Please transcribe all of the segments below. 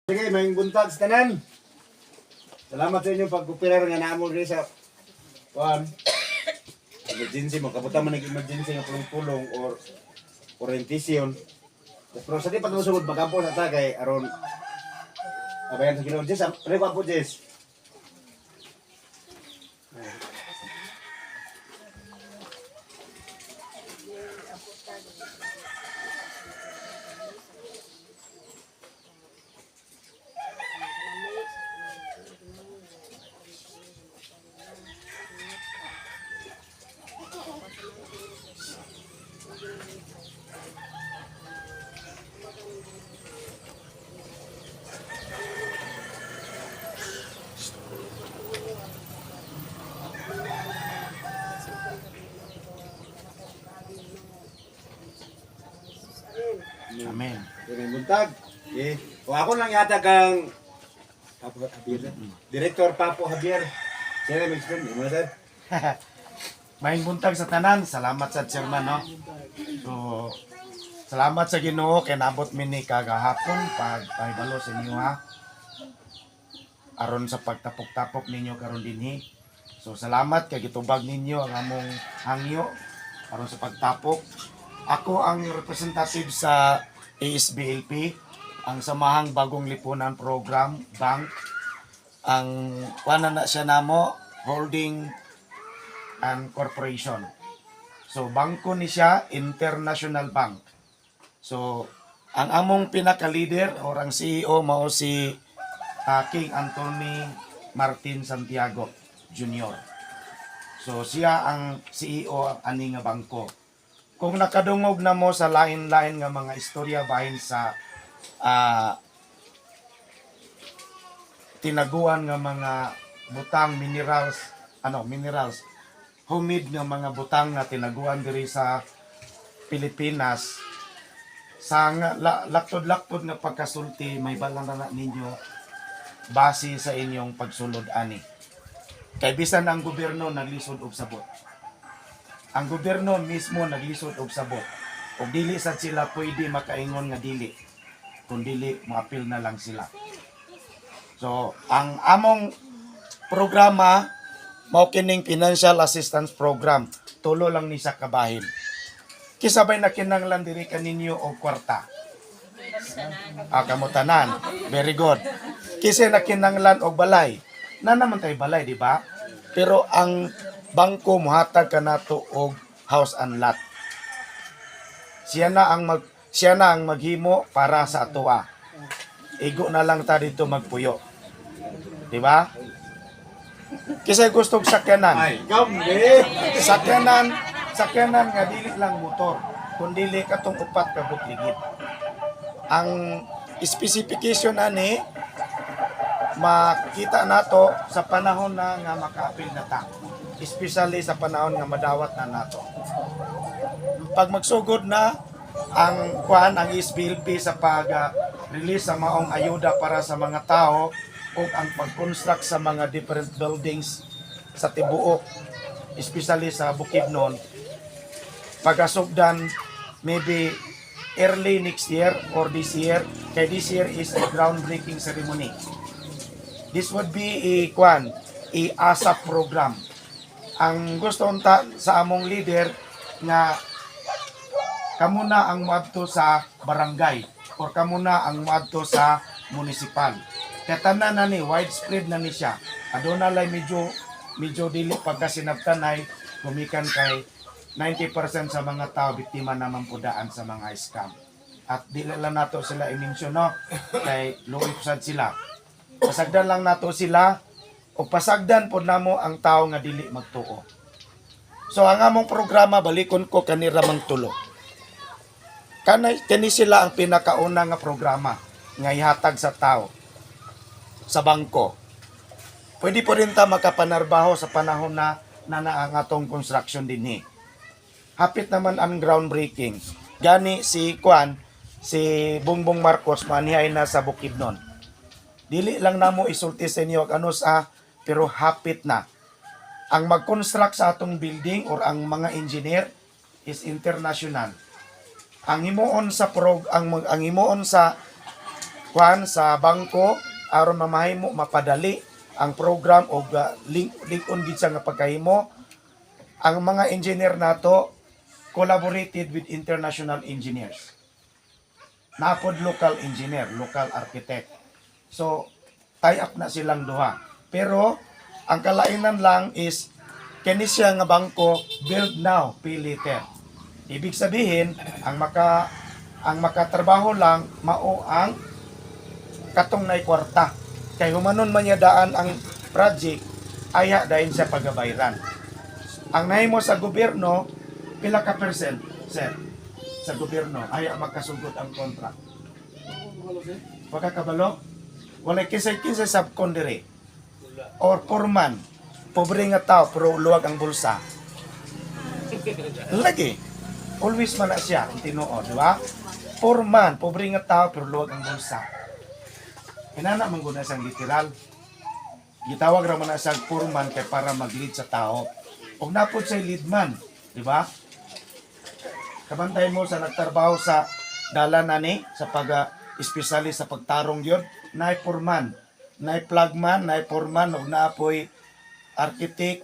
Sige, may buntag sa tanan. Salamat sa inyong pag-operar nga naamo rin sa emergency mo. Kaputa mo nag-emergency nga pulong-pulong or orientation. Pero sa di pa ito sugod, magampo sa tagay aron abayan sa kilong. Jess, ano pa po, Jess? Amen. May buntag. Eh, o ako lang yata kang Papo Javier. Director Papo Javier. Sir, may explain. Mo na, sir. Maing buntag sa tanan. Salamat sa chairman, no? So, salamat sa Ginoo kay nabot mi ni kagahapon pagpahibalo sa inyo ha. Aron sa pagtapok-tapok ninyo karon dinhi. So, salamat kay gitubag ninyo ang among hangyo aron sa pagtapok. Ako ang representative sa ASBLP, ang Samahang Bagong Lipunan Program Bank. Ang kuana na siya namo, holding and corporation. So bangko ni siya, International Bank. So ang among pinaka-leader or ang CEO mao si King Anthony Martin Santiago Jr. So siya ang CEO ani nga bangko. Kung nakadungog na mo sa lain-lain nga mga istorya bahin sa tinaguan nga mga butang minerals, humid nga mga butang nga tinaguan diri sa Pilipinas, sa laktod-laktod nga pagkasulti may balang na ninyo base sa inyong pagsulod ani. Kay bisan ang gobyerno naglisod og sabot. Ang gobyerno mismo naglisod og sabot. Og dili sad sila pwede makaingon nga dili. Kung dili, maapil na lang sila. So, ang among programa mao kining Financial Assistance Program. Tulo lang ni sa kabahin. Kisabay na kinahanglan diri kaninyo og kwarta. Kamutanan. Very good. Kisay na kinahanglan og balay. Na naman tay balay, di ba? Pero ang bangko muhatag kanato og house and lot. Siya na ang maghimo para sa atoa. Igo na lang ta dito magpuyo. Di ba? Kisay gustong sakyanan. Sakyanan nga dili lang motor, kundi katong upat ka bukligid. Ang specification ani makita nato sa panahon na nga makaapil na ta. Especially sa panahon nga madawat na nato. Pag magsugod na ang SBLP sa pag-release sa maong ayuda para sa mga tao o ang pag-construct sa mga different buildings sa tibuok, especially sa Bukidnon, pag-asugdan maybe early next year or this year, kay this year is a groundbreaking ceremony. This would be a ASAP program. Ang gusto unta sa among leader nga kamo na ang moadto sa barangay or kamo na ang moadto sa municipal. Kaya tanan na ni widespread na ni siya. Aduna lay medyo dili pagkasinabtanay gumikan kay 90% sa mga tao biktima naman pudaan sa mga scam. At dili lang nato sila i-mention no kay luoy sad sila. Pasagdan lang nato sila o pasagdan po namo ang tao nga dili magtuo. So ang among programa balikon ko kanira mang tulo. Kani sila ang pinakauna nga programa nga ihatag sa tao sa bangko. Pwede po rin ta makapanarbaho sa panahon na ang atong construction dinhi. Hapit naman ang groundbreaking. Gani si Bongbong Marcos manihay na sa Bukidnon. Dili lang namo isulti sa inyo ano sa pero hapit na. Ang mag-construct sa atong building or ang mga engineer is international. Ang himuon sa kuan sa bangko aron mamahimo mapadali ang program o link-on gid sa nga pagkahimo. Ang mga engineer nato collaborated with international engineers. Napod local engineer, local architect. So, tie up na silang duha. Pero, ang kalainan lang is, kani siya nga bangko, build now, pay later. Ibig sabihin, ang makatrabaho lang, mao ang katong nay kwarta. Kay humanon man niya daan ang project, aya dahin siya pagabayran. Ang nahimo sa gobyerno, pila ka percent, sir? Sa gobyerno, aya magkasugod ang contract. Pagkakabalo, walay kinsay-kinsay subcon dire. Or foreman, pobre nga tao, pero luwag ang bulsa. Lagi, always man na siya, ang tinuod, di ba? Foreman, pobre nga tao, pero luwag ang bulsa. Inana man guna isang literal. Gitawag raman na isang foreman kay para mag-lead sa tao. O napod sa lead man, di ba? Kabantay mo sa nagtrabaho sa dalanan ni sa pag-espesyali sa pagtarong yun, naay foreman, naay plugman, naay foreman, o naapoy architect,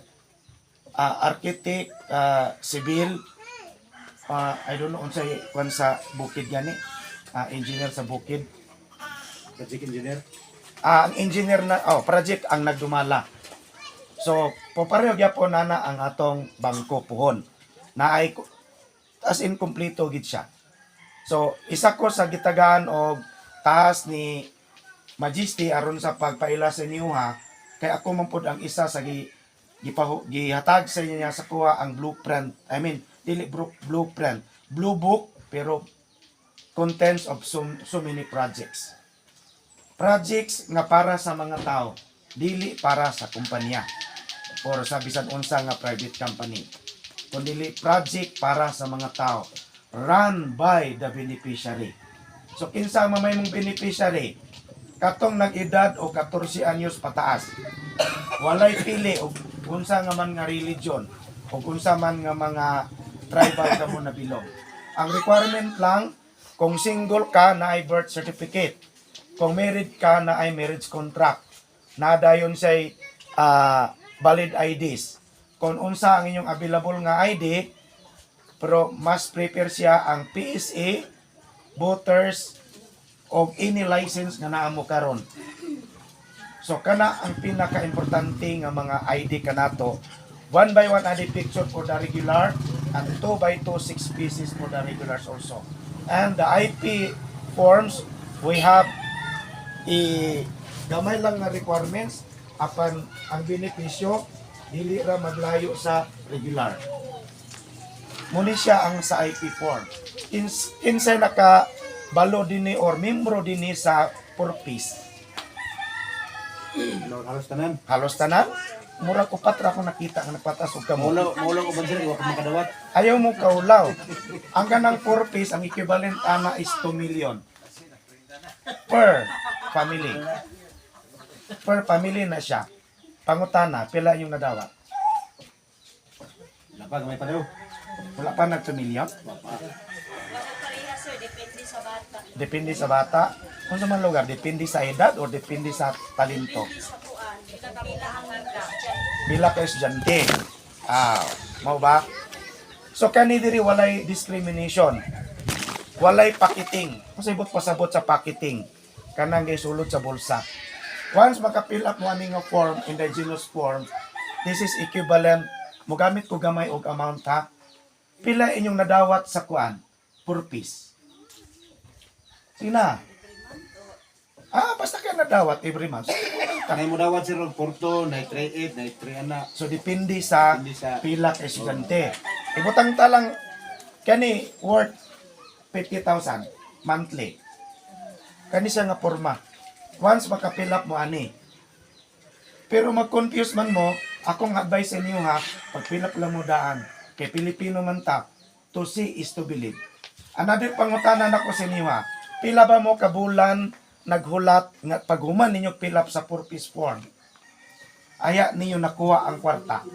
civil, I don't know unsay kwan sa bukid gani, engineer sa bukid. Project engineer. Ang engineer na project ang nagdumala. So, pareho gyapon nana ang atong bangko puhon. Naay as in kompleto gid siya. So, isa ko sa gitagaan og taas ni Majesty aron sa pagpaila sa inyoha kay ako man pud ang isa sa gihatag sa inyo niya sa kuha ang blueprint. I mean, dili blueprint, blue book pero contents of so many projects. Projects nga para sa mga tao, dili para sa kumpanya or sa bisan unsa nga private company. Kundi project para sa mga tao, run by the beneficiary. So kinsa mamay mong beneficiary, katong nag-edad o 14 anyos pataas. Walay pili og unsa nga man nga religion o unsa man nga mga tribal ka mo na bilog. Ang requirement lang kung single ka na ay birth certificate, kung married ka na ay marriage contract, na dayon say valid IDs. Kung unsa ang inyong available nga ID, pero must prepare siya ang PSA, voters, o any license nga naa mo karon. So kana ang pinaka-importante nga mga ID kanato. 1 by 1 ID picture for the regular and 2 by 2 6 pieces for the regulars also. And the IP forms, we have gamay lang nga requirements apan ang benepisyo dili ra maglayo sa regular. Muni siya ang sa IP form. Insay naka balo dinhi or membro dinhi sa purpose. Halos tanan. Halos tanan. Murag upat ra ko nakita nga nagpatas og kamo. Maulang ko bansa wa ka makadawat. Ayaw mo kaulaw. Ang ganang purpose ang equivalent ana is 2 million per family. Per family na siya. Pangutana, pila yung nadawat? Lapag may pareho. Wala pa nag 2 million? Wala pareha sir, depende sa bata. Depende sa bata. Kung sa man lugar, depende sa edad o depende sa talento. Depende sa kuan, pila ang handa. Pila ka estudyante. Mau ba? So kani diri walay discrimination. Walay packaging. Pasabot pasabot sa packaging. Kanang gisulod sa bulsa. Once maka-fill up mo aning form, indigenous form, this is equivalent. Mogamit ko gamay og amount ha. Pila inyong nadawat sa kuan? Purpose. Sina? Basta ka nadawat every month. Kanay mo dawat sir og porto, nay 38, nay 3 ana. So depende sa Depende sa- pila ka estudyante. Ibutang talang kani worth 50,000 monthly. Kani siya nga porma. Once maka-fill up mo ani. Pero mag-confuse man mo, akong advice sa inyo ha, pag fill up lang mo daan, kay Pilipino man ta, to see is to believe. Another pangutanan ako sa inyo ha, pila ba mo kabulan naghulat nga paghuman ninyo fill up sa purpose form? Aya ninyo nakuha ang kwarta.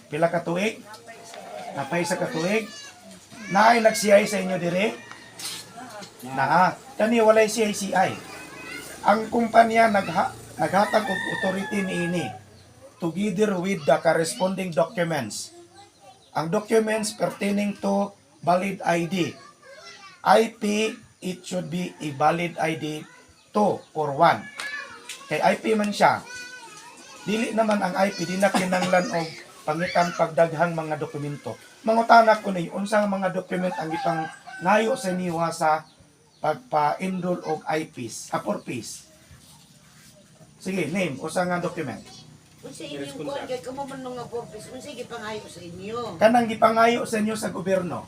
Pila ka tuig? Napay sa katuig? Naay nagsiyay sa inyo dire? Na kani walay CICI. Ang kumpanya naghatag og authority niini together with the corresponding documents. Ang documents pertaining to valid ID. IP, it should be a valid ID 2 or 1. Kay IP man siya. Dili naman ang IP, di na kinanglan og pangitan pagdaghang mga dokumento. Mangutana ko ni, unsang mga document ang ipang ngayo sa niwa sa pagpa-enroll og IPs, for peace. Sige, name, usa nga document. Unsa inyong kuwan kay kamo man nga purpose, unsa gipangayo sa inyo? Kanang gipangayo sa inyo sa gobyerno.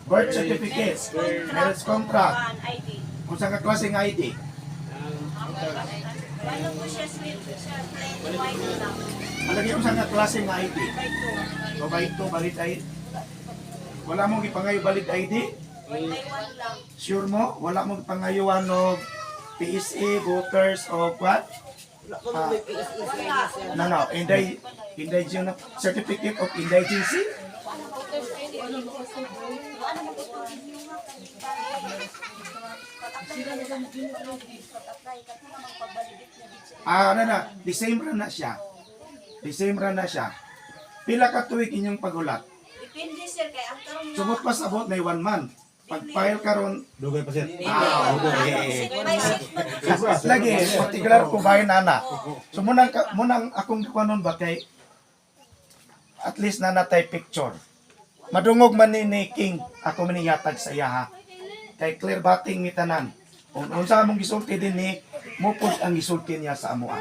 Birth certificate, marriage contract, ID. unsa nga klaseng ID. Ano po siya sweet siya plain white lang. Alagi unsa nga klaseng ID. By two. O ba ito, valid ID? Wala mong gipangayo valid ID? One by one lang. Sure mo? Wala mong gipangayuan og PSA, voters, o what? Wala ko may PSE sa inyo sir. No, indigenous certificate of indigency? The same ra na siya. The same ra na siya. Pila ka tuig inyong pagulat? Depende sir kay ang karon nga. Subot pa sabot na 1 month. Pag-file karon, Dugay pa sir. By 6 months. lagi, particular ko bahay nana. So munang akong kuanon ba kay at least na natay picture. Madungog man ni King, ako man yatag sa iya ha. Kay clear bating ni tanan. Kung unsa mong gisulti din ni, mupod ang gisulti niya sa amoa.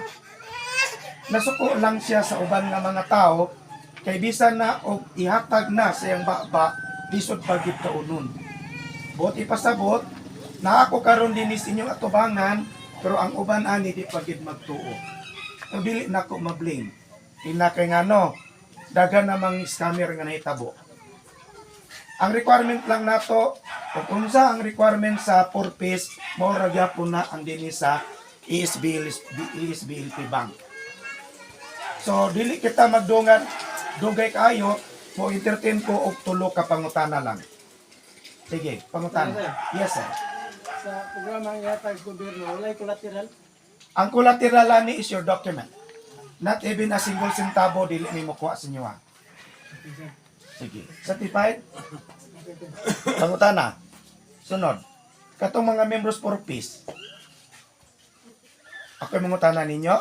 Nasuko lang siya sa uban nga mga tao, kay bisan na og ihatag na sa iyang baba, lisod pagit kaunon. Bot ipasabot, na ako karon din sa inyong atubangan, pero ang uban ani di pagid magtuo. Ang dili na ko mablame. Ina kay ngano, daghan namang scammer nga nahitabo. Ang requirement lang nato, kung unsa ang requirement sa purpose, mao ra gyapon na ang dinhi sa ESBLP Bank. So dili kita magdungan dugay kayo, mo entertain ko og tulo ka pangutana lang. Sige, pangutana. Yes sir. Sa programa ng yatag gobyerno, walay collateral. Ang collateral ani is your document. Not even a single centavo dili mi makuha sa inyo ha. Sige. Certified? Pangutana. Sunod. Katong mga members for peace. Ako yung mangutana ninyo?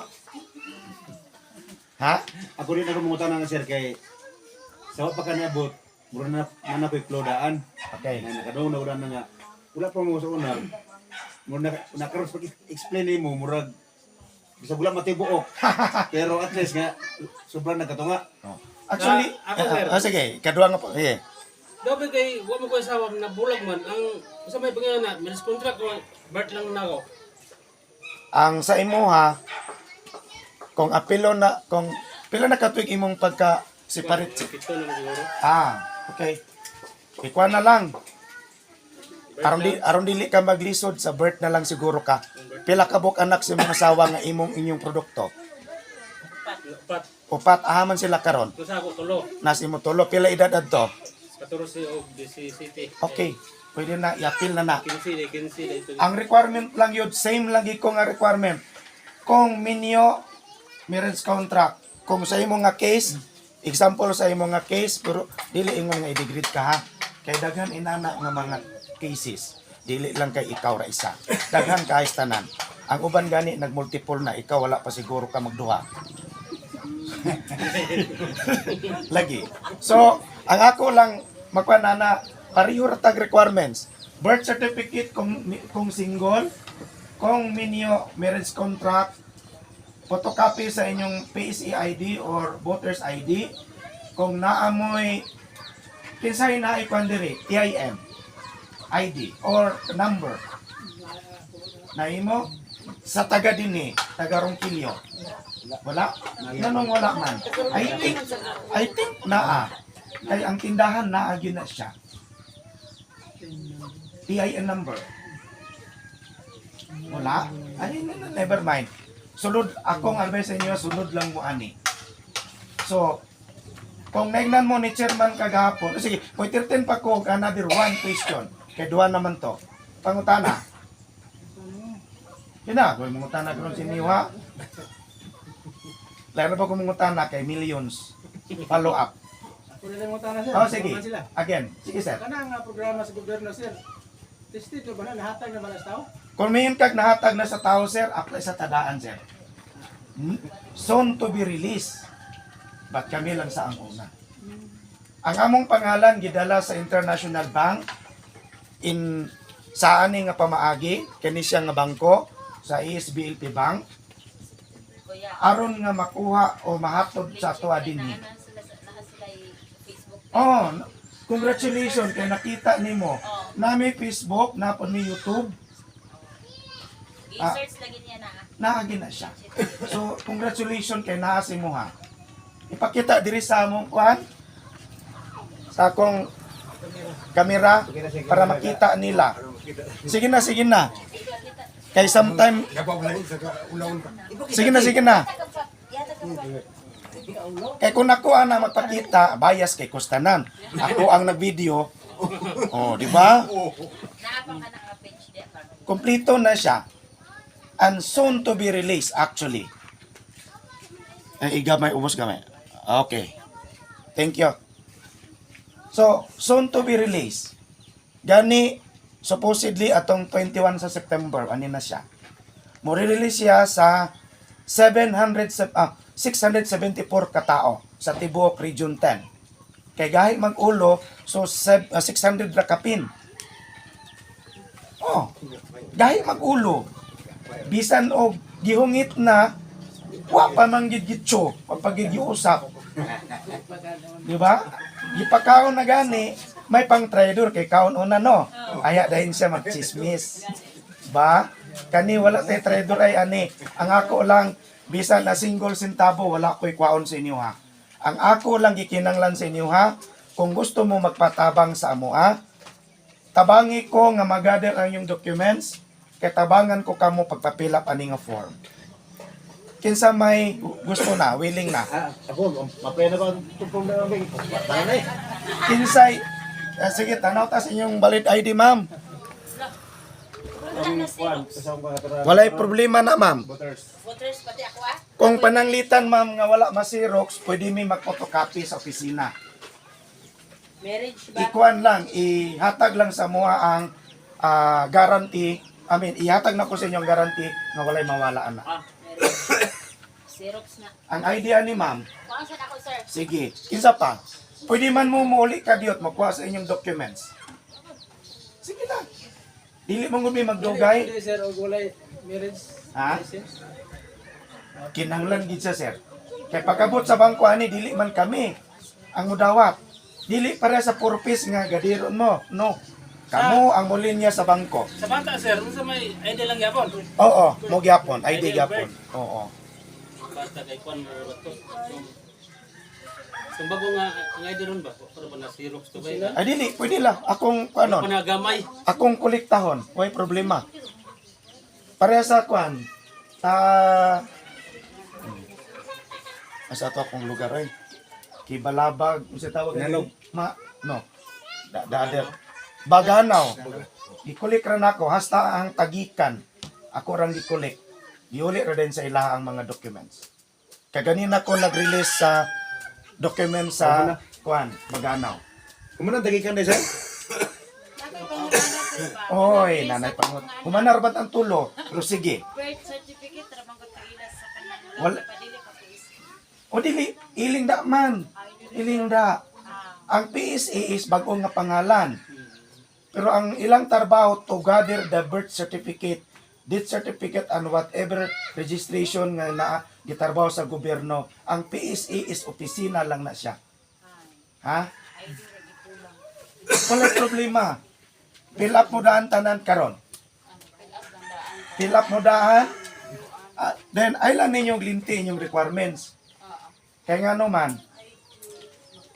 Ha? Ako rin ako mungutana nga sir kay sa pa kaniabot, mura na ko'y klodaan. Okay. Na nakadaw na ulan na nga. Wala pa mo sa una. Mura nakaroon sa explain mo, murag bisa wala matibuok. Pero at least nga sobrang nagkatunga. Actually, sige, kadua nga po. Sige. Dapat kay, huwag mo ko asawa na bulag man. Ang sa may pagkaya na, may contract ko, Bart lang na ako. Ang sa imuha, kung apilo na, kung pila na katuig imong pagka separate. Pito na siguro. Okay. Ikuha na lang. Aron dili ka maglisod sa birth na lang siguro ka. Pila ka buk anak sa imong asawa nga imong inyong produkto? Pat, Upat ahaman sila karon. kusa ako tulo. Nas imo tulo pila edad adto? 14 o 17. Okay. Pwede na i-appeal na na. 15 na ito. Ang requirement lang yun, same lagi ko nga requirement. Kung minyo marriage contract, kung sa imo nga case, example sa imo nga case, pero dili ingon nga i-degrade ka ha. Kay daghan inana nga mga cases, dili lang kay ikaw ra isa. Daghan ka tanan. Ang uban gani nagmultiple na, ikaw wala pa siguro ka magduha. Lagi. So, ang ako lang magpanana, pareho ra tag requirements. Birth certificate kung single, kung minyo marriage contract, photocopy sa inyong PSE ID or voters ID, kung naamoy kinsay na ikandiri, TIM, ID or number. Naimo sa taga dinhi, taga Ronquillo. Wala? Nanong wala man. I think naa. Kay ang tindahan naa gyud na siya. TIN number. Wala? Ay, never mind. Sunod, akong advice sa inyo, sunod lang mo ani. So, kung naignan mo ni chairman kagahapon, sige, pwede pa ko another one question. Kay duwa naman to. Pangutana. Yun na, kung mangutana ko si Niwa. Lalo pa kung mangutana kay millions. Follow up. Kung nila mo tanah sir, Oh, sige. sila. Again. Sige, sir. Kanang programa sa gobyerno sir. Tested ba na nahatag na ba na sa tao? Kung may kag nahatag na sa tao, sir, apply sa tadaan, sir. Soon to be released. Ba't kami lang sa ang una? Ang among pangalan gidala sa International Bank in sa ani nga pamaagi kani siya nga bangko sa ESBLP Bank Kuya. aron nga makuha o mahatod sa ato dinhi. Facebook. Oh, congratulations kay nakita nimo. Na may Facebook, na po may YouTube, I-search lagi niya na. naagi na siya. So, congratulations kay naa si mo ha. Ipakita diri sa among kuan sa akong kamera para makita nila. Sige na, sige na. Kay sometime sige na. Kay kung ako ang magpakita, bias kay Kustanan. Ako ang nag-video. Oh, di ba? Naapang ka ng page diya. Kompleto na siya. And soon to be released actually. Igamay, ubos gamay. Okay. Thank you. So, soon to be released. Gani, supposedly, atong 21 sa September, ano na siya. Mo-release siya sa 674 katao sa tibuok Region 10. Kay gahi mag-ulo, so 600 ra kapin. Oh, gahi mag-ulo. Bisan og gihungit na, wa pa man gidgitso, pagpagigiusap. Di ba? Gipakaon na gani, may pang trader kay kaon una no. Aya dahin siya magchismis. Ba? Kani wala tay trader ay ani. Ang ako lang bisan na single centavo wala ko'y kwaon sa inyo ha. Ang ako lang gikinanglan sa inyo ha. Kung gusto mo magpatabang sa amo ha, tabangi ko nga magather ang yung documents kay tabangan ko kamo pagpapilap ani nga form. Kinsa may gusto na, willing na. Ako, mapay na ba tupong na lang tayo na eh. Kinsay, sige, tanaw ta sa inyong valid ID, ma'am. Ang kuwan, kasama ko nga Walay problema na, ma'am. voters. Voters pati ako ah. Kung pananglitan, ma'am, nga wala ma-xerox, pwede mi mag-photocopy sa opisina. Marriage ba? Ikuan lang, ihatag lang sa mua ang guarantee. Ihatag na ko sa inyong guarantee nga walay mawalaan na. Marriage. Xerox na. Ang idea ni ma'am, Kuhaan saan ako sir? sige, kinsa pa, pwede man mo muli ka diyot, makuha sa inyong documents. Sige na. Dili mo gumi magdugay. Hindi sir, og walay marriage Ha? license. Kinahanglan gid siya, sir. Kay pagabot sa bangko ani dili man kami ang mudawat. Dili para sa purpose nga gadiron mo. No. Kamo ang mulinya sa bangko. Sa bata sir, unsa may ID lang gyapon? Oo, mo gyapon, ID gyapon. Oo. Basta kay kwan mo bato. Kung bago nga ang ID ron ba? Para ba na Xerox to ba? Ay dili, pwede lang akong kanon. Panagamay. Akong kolektahon, way problema. Pareha sa kwan. Asa to akong lugar ay. Kibalabag, unsa tawag Nalog. no. Dader. Baganaw. Gikulik ra nako hasta ang tagikan. Ako rang gikulik. Giuli ra din sa ilaha ang mga documents. Kaganina ko nag-release sa documents sa kwan, Baganaw. Kumunan dagikan din sir? Oy, nanay pangot. Humanar ba't ang tulo? Pero sige. Birth certificate, ramang ko taila sa kanang Wala. padili pa po is. O dili, iling da man. Iling da. Ang PSA is bagong nga pangalan. Pero ang ilang trabaho to gather the birth certificate, death certificate, and whatever registration nga na gitarbaho sa gobyerno. Ang PSA is opisina lang na siya. Ha? Wala problema. Fill up mo daan tanan karon. Fill up mo daan. Then, ay lang ninyong linti inyong requirements. Kaya nga naman,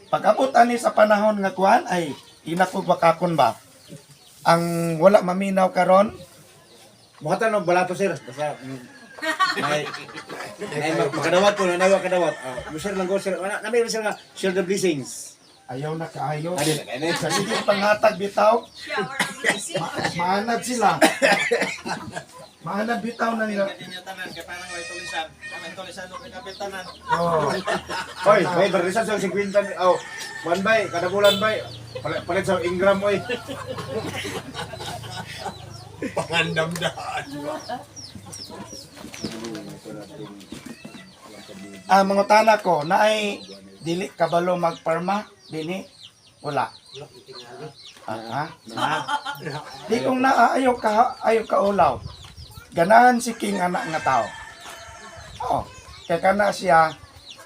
pag-abot ani sa panahon nga kuan ay inakog wakakon ba? Ang wala maminaw karon, Mukha ng balato sir. Basta, may makadawat po, nanawa kadawat. Sir lang ko, sir. Namin sir nga, share the blessings. Ayaw na kaayo. Adi na kaya Sa sige pangatag bitaw. Maanad sila. Maanad bitaw na nila. Oh. Hoy, may barisan sa 50. Oh, one bay, kada bulan bay. Palit sa Ingram oy. Mga tana ko, naay dili kabalo magparma, dili wala. Ha? Di kong ayaw ka ulaw. Ganahan si King anak nga tao. Oh, kaya kana siya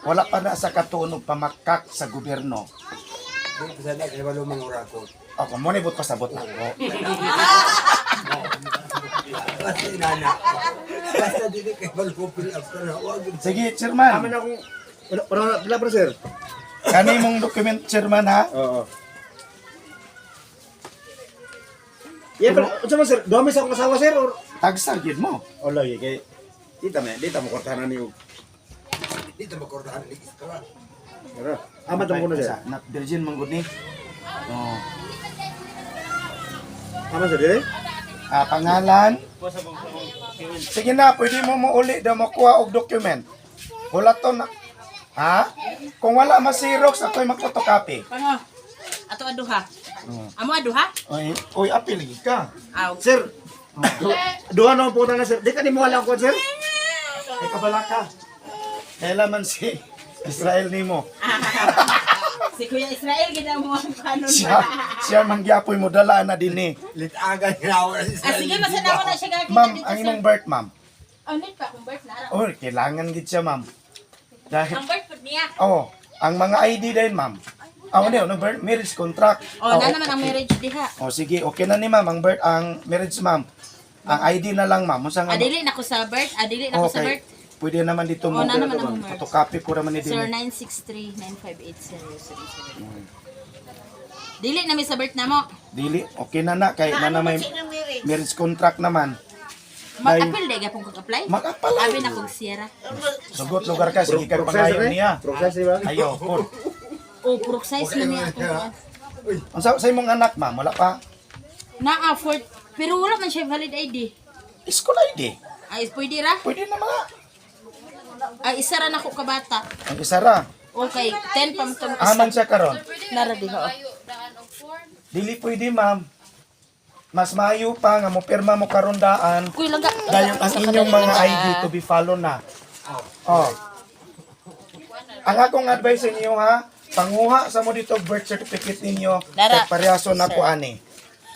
wala pa na sa katunog pamakak sa gobyerno. Ako mo ni but pasabot na ko. Sige, chairman. Aman akong pila bro sir. Kani mong document, chairman, ha? Oo. Yeah, pero unsa man sir? Duha mi sa akong asawa sir or Tagsa gyud mo. oh lagi kay dita mo kortahan ni og. Pero amat mo na sir. Not virgin man gud ni. Oh. Aman sir dire? Pangalan. Sige na, pwede mo uli daw makuha og document. Wala to na. Ha? Kung wala ma-xerox, ako'y mag-photocopy. Pango. Ato aduha. Amo aduha? Oy, apil lagi ka. Aw. Sir. Duha na po na sir. Di ka ni mo wala ko sir. Ay, kabala ka. Kailan man si Israel nimo. Si Kuya Israel gid mo ang kanon. Siya mangyapoy mo dala na dinhi. Sige, masanawa na siya gagawin. Ma'am, ang imong birth, ma'am. Oh, need pa kung birth na araw. Oh, kailangan gid siya, ma'am. Dahil Ang birth food niya. ang mga ID din, ma'am. No birth marriage contract. Oh, na naman ang marriage diha. Sige, okay na ni ma'am ang marriage, ma'am. Ang ID na lang, ma'am. Musa nga. Adili na ko sa birth, adili na ko sa birth. Pwede naman dito mo. na naman ang birth. Photocopy ko naman ni Sir, din. 963-958-037. Dili na mi sa birth na mo. Dili, okay na kay na may marriage contract naman. Mag-appeal de gapon kog apply. Mag-apply. Abi na kog Sierra. Sugot lugar ka, sige kag pangayon niya. Process di ba? Ayo, pun. Oh, purok size na niya atong. Unsa sa imong anak, ma'am? Wala pa. Na-afford, pero wala man siya valid ID. School ID. Ay, pwede ra? Pwede na mga. Ay, isa ra na ko kabata. Ang isa ra. Okay, 10 pa mo itong Aman siya karon. Nara di ho. Dili pwede, ma'am. Mas maayo pa nga mo pirma mo karon daan. Kuy langga. Dayon ang inyong mga ID to be follow na. Ang akong advice sa inyo, ha, panguha sa mo dito birth certificate ninyo. Dara. Kay parehaso na ko ani.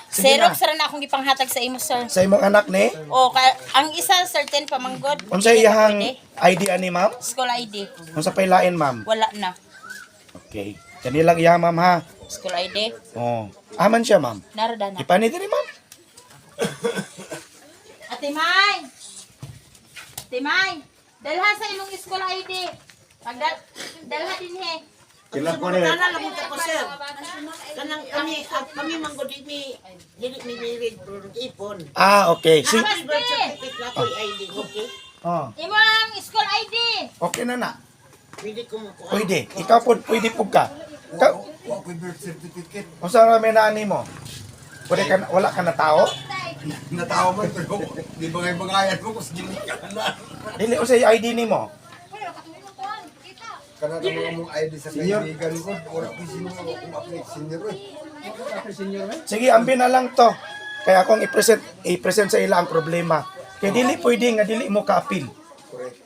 Sige Xerox na. ra na akong gipanghatag sa imo, sir. Sa imong anak ni, O, ang isa certain pamanggod. unsa iyahang ID ani, ma'am? School ID. Unsa pailain, ma'am? Wala na. Okay. Kanilang iya, ma'am, ha. School ID. Aman siya, ma'am. Narada na. Ipani diri, ma'am. Ate May! Ate May! Dalha sa imong school ID. Dalha din he. Kailan ko ni Kana lang ko sir. Kanang kami manggod ni dili mi married pero ipon. Okay. Si Amas Birth de! certificate na ko ID, okay? Imong school ID. Okay na. Pwede ko mo ko. Pwede. Ikaw po, pwede po ka. Unsa ra may nani mo? Pwede ka, wala ka na tao? Natawa man pero di ba ngayon bangayan mo kung gimik ka na. Dili usay ID nimo. Kana ka mga mong ID sa kaibigan ko, wala ko sino mo kung apply senior eh. Sige, ambi na lang to. Kaya akong i-present sa ila ang problema. Kaya dili pwede nga dili mo ka-appeal. Correct.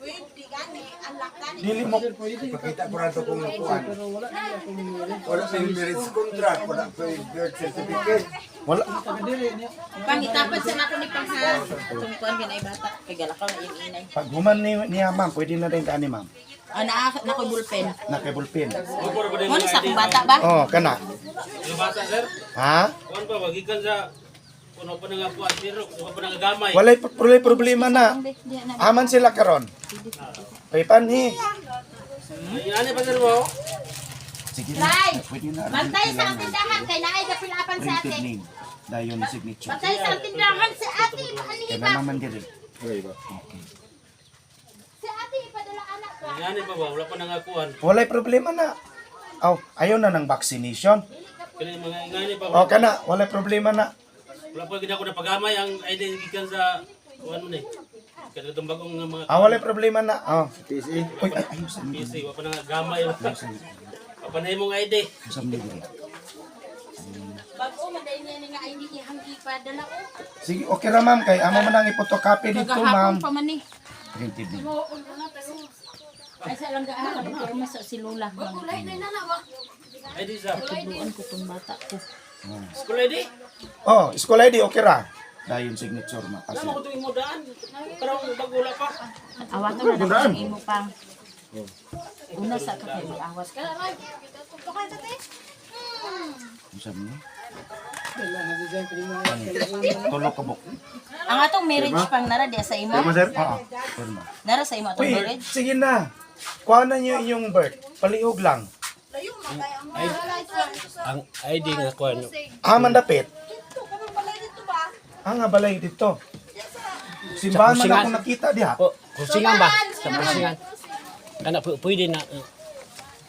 Dili mo Pakita ko na ito kung nakuhan. Wala pa yung marriage contract, wala pa yung birth certificate. wala. Pangitapat sa nako ni pangha. Tungkuan ginay bata. Kay galakaw na yung inay. Pag human niya, ma'am, pwede na rin ka ni ma'am. Na ko bulpen. Nakibulpin. Mo ni sa akong bata ba? Kana. Yung bata, sir, Ha? kuwan pa, magikan sa puno pa nga kuwan, pero kuwan pa nagagamay. Walay problema na. Aman sila karon. Oy, panhi. Yan pa, sir, mo. Sige na. Try! Pwede na. Bantay sa ang tindahan kay naay dapilapan sa Printed ate. name. Dayon signature. Bantay sa ang tindahan sa ate. Kaya Ipa. naman diri. Okay. Sa ate ipadala anak ka. Yan pa ba, wala pa nangakuan. Walay problema na. ayaw na ng vaccination. Kani mga ingani pa. O, kana, wala problema na. Wala pa gid ako na pagamay ang ID gikan sa ano ni. Kada itong bagong mga Wala problema na. PSA. Uy, ayos. PC, wa pa na gamay. Wa pa na imong ID. Bago maday niya nga ay hindi hanggi pa dala ko. Sige, okay ra ma'am. Kay amo man ang ipotocopy dito, ma'am. Kagahapon pa man ni. Printed ni. Ay sa lang gahapon pirma sa silula. ID sa Tuduan ko tong bata ko. school ID. School ID, okay ra. Dayon signature ma. Kasi. Tama ko tuwing mo daan. Pero bago wala pa. Awato na lang imo pang. Una sa ka kay awas ka. Usab ni. Tulo ka buk. Ang atong marriage pang nara diya sa imo. Tama, sir? Firma. Nara sa imo atong Uy, marriage. sige na. Kuha na niyo yung birth. Palihog lang. Ang ID nga ko ano. Mandapit. Nga balay dito. Simbahan man ako nakita diha. Kusingan ba? Sa kusingan. Kana pwede na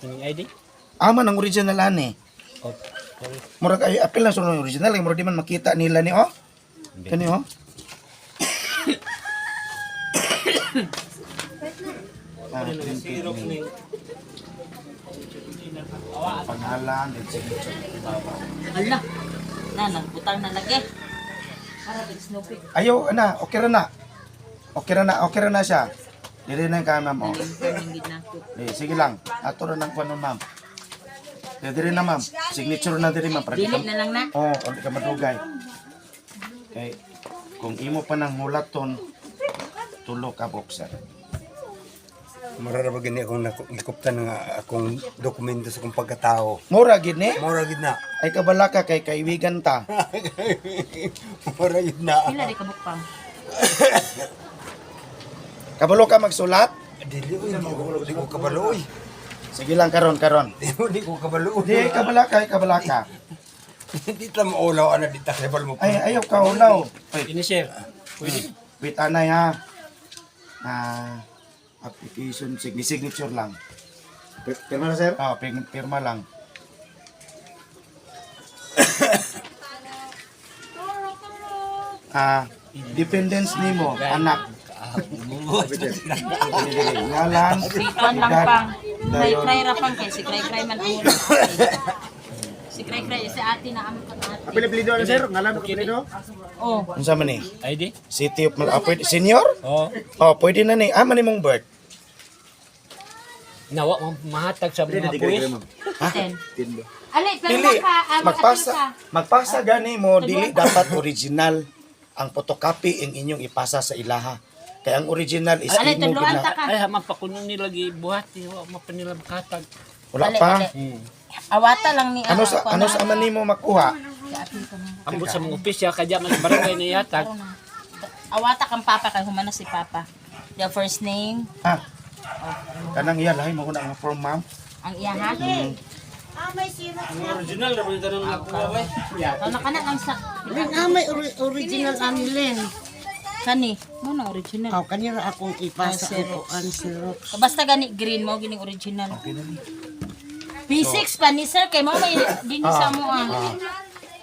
yung ID? Man ang original ani. Murag ay apil na sunod original, kay murag di man makita nila ni Kani Sirok ni pangalan and signature. Ala. Na butang na lagi. Para big Snoopy. Ayaw ana, okay ra na. Okay ra na siya. Dili na ka ma'am. Hindi na ko. Sige lang. Ato ra nang kuno ma'am. Dili na ma'am. Signature na diri ma'am. Dili na lang na. Hindi ka madugay. Okay. Kung imo pa nang hulaton, tulo ka boxer. Marara ba gani akong nakuptan ng akong dokumento sa akong pagkatao. Mura gid ni. Mura gid na. Ay kabalaka kay kaibigan ta. Mura gid na. Pila di ka bukpang. Kabalo ka magsulat? Dili di ko kabalo oy. Sige lang karon. Di ko kabalo. Di kabalaka. Di ta maulaw ana di ta level mo. Ay ayaw ka ulaw. ini share. Wait anay ha. Application signature lang. Pirma na, sir? Pirma lang. Dependence nimo, anak. Ngalan, Kuan lang pang. Cry ra pang kay si cry man ang mura. Si cry sa ati na amo katati. Apelido na, sir? Ngalan mo apelido? Oh. unsa man ni? ID? City of Malapit Senior? Pwede na ni. Man imong birth. Nawa mahatag sa mga puwis. 10. Alay, pero Dili, ka. magpasa gani mo, dili dapat original ang photocopy ang inyong ipasa sa ilaha. Kaya ang original is Alay, imo tuluan gina. ta ka. Ay haman pa kuno nila gibuhat, wa mapanila makatag. Wala Ale, pa. ale. Awata lang ni Ano sa man nimo makuha? Ambot sa mga opisya kadya man sa barangay na yatag. Awata kang papa kay humana si papa. The first name, Kanang iya lahi mo na ang form ma'am. ang iya ha. Original na ba tanong nakuha ba? Ano kana ang sa May original anilin. kani? Mo na original. Kanira akong ipasa ko ang syrup. Basta gani green mo gining original. P6 pa ni sir kay mo may din sa mo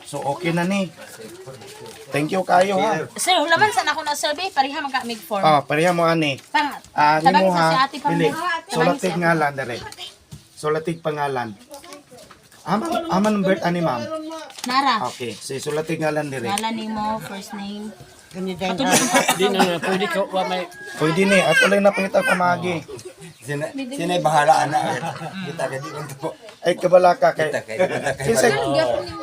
So okay na ni. Thank you kayo ha. Sir, hulaman sa ako na survey pariha magka mig form. Pareha mo ani. Pang Nimo sa si ha. ate pang Dili. Sulatig ngalan dere. Sulatig pangalan. Aman birth ani ma'am. Nara. Okay, sulatig ngalan dere. Ngalan nimo, first name. Ganyan Di na pwede ka wa may Pwede ni, ato lang na pangitag pamagi. Sinay bahala ana. Kita ka di man to. Ay kabalaka kay. Kinsay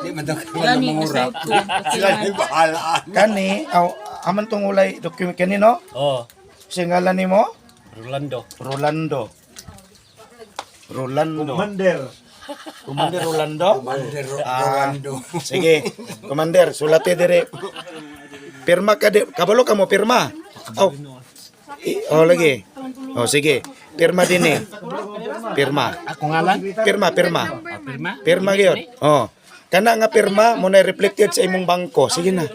Di man to Gani mura. sa ko. Sinay bahala. kani aman tong ulay document kani no? Siya ngalan nimo? Rolando. Rolando. Commander. Commander Rolando? Rolando. Sige, Commander, sulati dire. Pirma ka di, kabalo ka mo pirma. Lagi. Sige. Pirma din eh. Pirma. Ako ngalan? Pirma. Pirma? Pirma gyud. Kana nga pirma mo na reflected sa imong bangko. Sige na.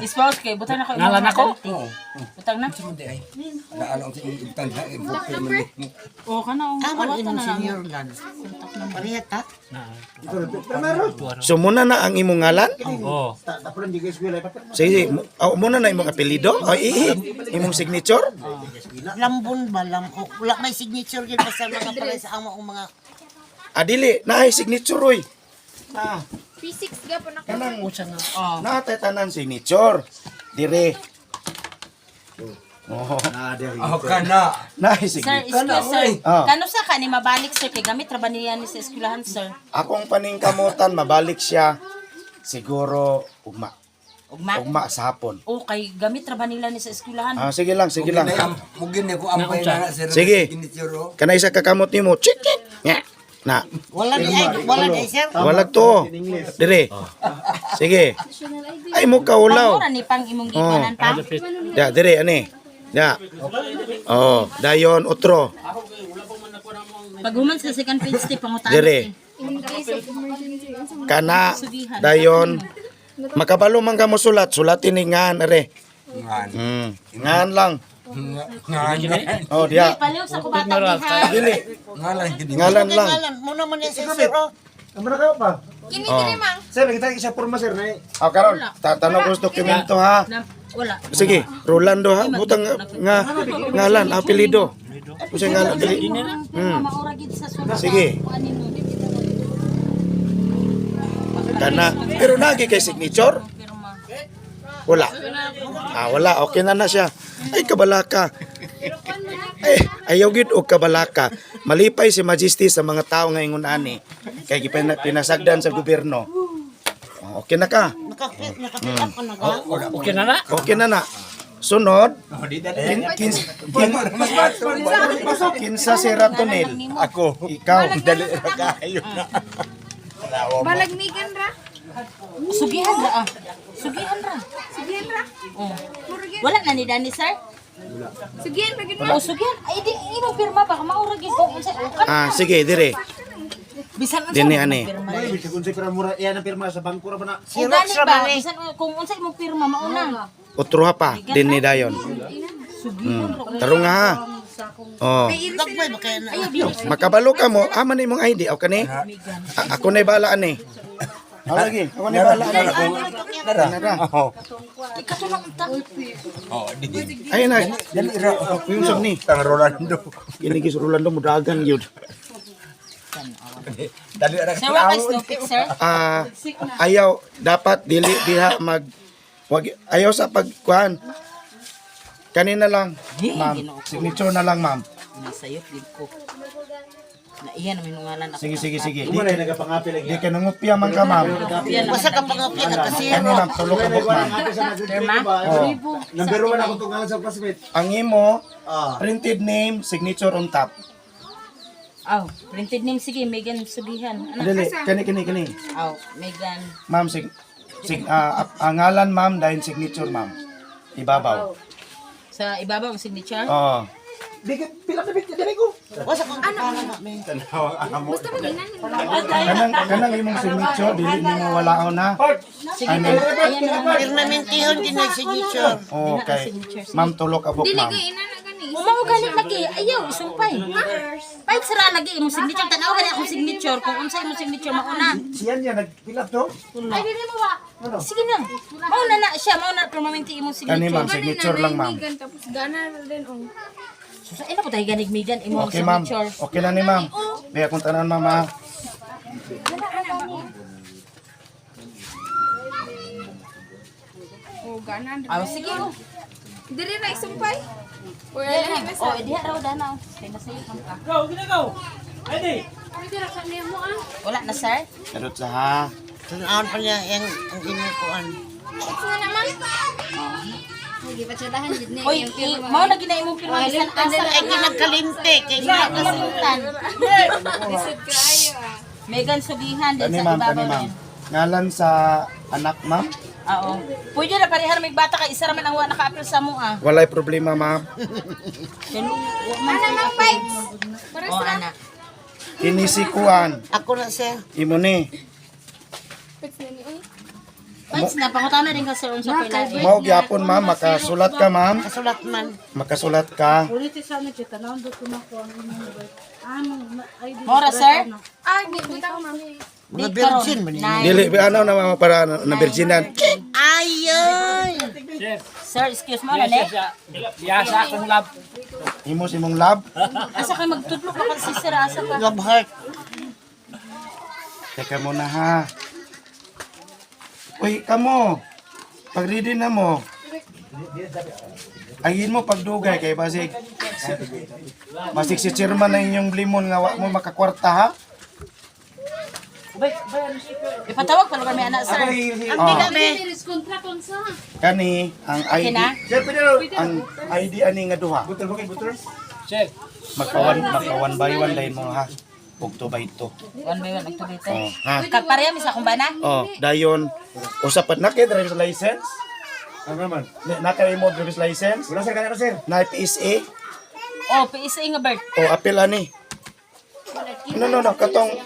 Spouse kay butang na ko. Ngalan ako? Butang na. Naalala ko sa ibutang na confirm mo. Oo ka na. Tama Awat rin na ang na. senior lan. Parehas ta? So muna na ang imong ngalan? Oo. Tapos hindi ko eskwela papel. Sige, muna na imong apelyido? O imong signature? Lambon ba? Wala may signature yun basta mga pala sa amo ang mga Dili, naay signature oy. P6 ga po na. Kanang usa nga. natay tanan signature. Dire. Oh, Ako ka na. naay Sir, signature. excuse sir. Ah. Kano sa ka ni mabalik sir kay gamit ra ba niya ni sa eskwelahan sir? Akong paningkamutan mabalik siya siguro ugma. Ugma. Ugma sa hapon. O kay gamit ra ba nila ni sa eskwelahan? Sige lang, sige lang. Mugin na ko ampay na sir. Sige. Signature. Kana isa ka kamot nimo. Chik. Nya. Na. Wala di sir. Walag to. Dire. Sige. Ay mo kaulaw. Pamura ni pang imong gipanan pa. Ya, dire ani. Ya. Oh, dayon otro. Pag human sa second page ti pangutan. Dire. Kana dayon makabalo man ka mo sulat, sulatin ni ngan are. Ngan. Ngan lang. Ngan. Oh, dia. Paliw sa kubata diha. Dili. Ngalan gidi. Ngalan lang. Muna man yan sir. Oh. Kamera kayo pa. Kini Oh. mang. Sir, kita isa porma sir na. Oh, karon tatanong ko sa dokumento ha. Wala. Sige, Rolando ha. Butang nga ngalan, apelyido. Usa ngalan dili. Maura gid sa sulat. Sige. Kana pero nagi kay signature? Wala. Wala. Okay na siya. Ay, kabalaka. Ay, ayaw gid og kabalaka. Malipay si Majesty sa mga tao nga ingon ani. Kay pinasagdan sa gobyerno. Okay na ka. Nakapit ako na ga. Okay na na. Okay na na. Sunod, kinsa si Ratonel. Ako. Ikaw. Dali ra kayo na. Balagmigan ra. Sugihan ra ah. Sugihan ra. Sugihan ra. Oh. Wala na ni Dani sir? Sugihan ra gid Oh, sugihan. Ay di imo pirma ba maura gid ko unsa ukan. Sige, dire. Bisan unsa Dini, mo ani. pirma. Ay, kung sa pirma mura, yan ang pirma sa bangko ra ba na. O gani ba? Bisan kung unsa imong pirma mauna. Otro ha pa, din ni dayon. Tarong nga ha. Oh. Dagbay ba kaya na? Ayaw dili. Makabalo ka mo, man imong ID, o kani? Ako na ibala ani. Lagi, ako na ibala ani. Nara. Ikatulong ta. Ayun na, dali ra. Yung sab ni. Tang Rolando. Kini gis Rolando mudagan gyud. Dali ra Sir, what is no sir? Ayaw dapat dili diha mag ayaw sa pagkuhan. Kanina lang, ma'am. Signature na lang, ma'am. Nasayop gid ko. Na iya namin ngalan ako. Sige. Di man ay nagapangapil lagi. Di ka nangupya man ka, ma'am. Basta ka pangapit na kasi. Kani ma'am, tulog ka book, ma'am. Number 1 ako tungalan sa classmate. Ang imo, printed name, signature on top. Aw, printed name sige, Megan Sugihan. Dali, kani. Aw, Megan. Ma'am, ang ngalan, ma'am, dahil signature, ma'am. Ibabaw. Sa ibabaw ang signature. Oo. Di ka pila na bigyan dali ko. Basta kang ano namin. Basta maginan. Kanang imong signature, dili nimo walaon na. Sige, ayan na. Permanentihon din na signature. Okay. Ma'am, tulog ka book, Dili ma'am. kay ina na gani. Umao galit lagi. Ayaw, isumpay. Pahit sira lagi imong signature. Tanaw gani akong signature. Kung unsa imong signature mauna. Siyan niya nagpila to. Ay, dili mo ba? Sige na. Mauna na siya. Mauna permanente imong Kani, ma'am, signature. signature lang, ma'am. Migan tapos gana na din oh. Sa ina po tayo ganig Megan imong Okay, ma'am. signature. Okay na ni ma'am. Kaya kung tanan, ma'am, ha? Oh, gana. Aw, sige. Oh, Diri na isumpay. Or lahi na sa. oh diha raw danaw. Kay nasayop man ka. Go, ginagaw. Ay, Pwede ra ka niya mo ah. Wala na, sir. Narot sa ha. Tunaan pa niya ang inukuan. Ito na naman. Hindi pa tsadahan jud ni. Oy, mao na gina imong pirma bisan asa Ay kinagkalimte kay kalimutan. Lisod kayo ah. Megan Sugihan din Kani, sa ma'am, ibabaw kani, ma'am. din. Ngalan sa anak, ma'am? Oo. Pwede na parehar may bata ka isa ra man ang wa naka-apil sa mo ah. Walay problema, ma'am. Ana Nang vibes. Para Oh, sa ana. Kinisikuan. ako na sir. Imo ni. Pwede na ni oy. Pats na pangutana din ka sir unsa kay lahi. Mao gyapon ma'am, makasulat ka ma'am. Kasulat man. Makasulat ka. Mora sir? Mga virgin man. Dili ano na para na virginan. Ayoy! Sir, excuse mo na ne. Yasa akong lab. Imo sa imong lab. Asa kay magtudlo ka kasi sir asa ka. Love heart. Teka muna ha. Uy, kamo. Pag ready na mo. Ayin mo pagdugay kay basig. Basig si chairman na inyong limon nga wa mo makakwarta ha. Ipatawag pa kami anak sir. Ang diga be. Kani ang ID. Okay na? Ang ID ani nga duha. Check. Makawan by one dahil mo ha. Ug 2 by 2. One by one activity. Oh, ha. Pareha mi sa akong bana. Oh, dayon usapat na kay driver's license. Ano naman? Na kay mo driver's license. Wala sir, kanina sir. Na PSA. Oh, PSA nga bird. O apil ani. No,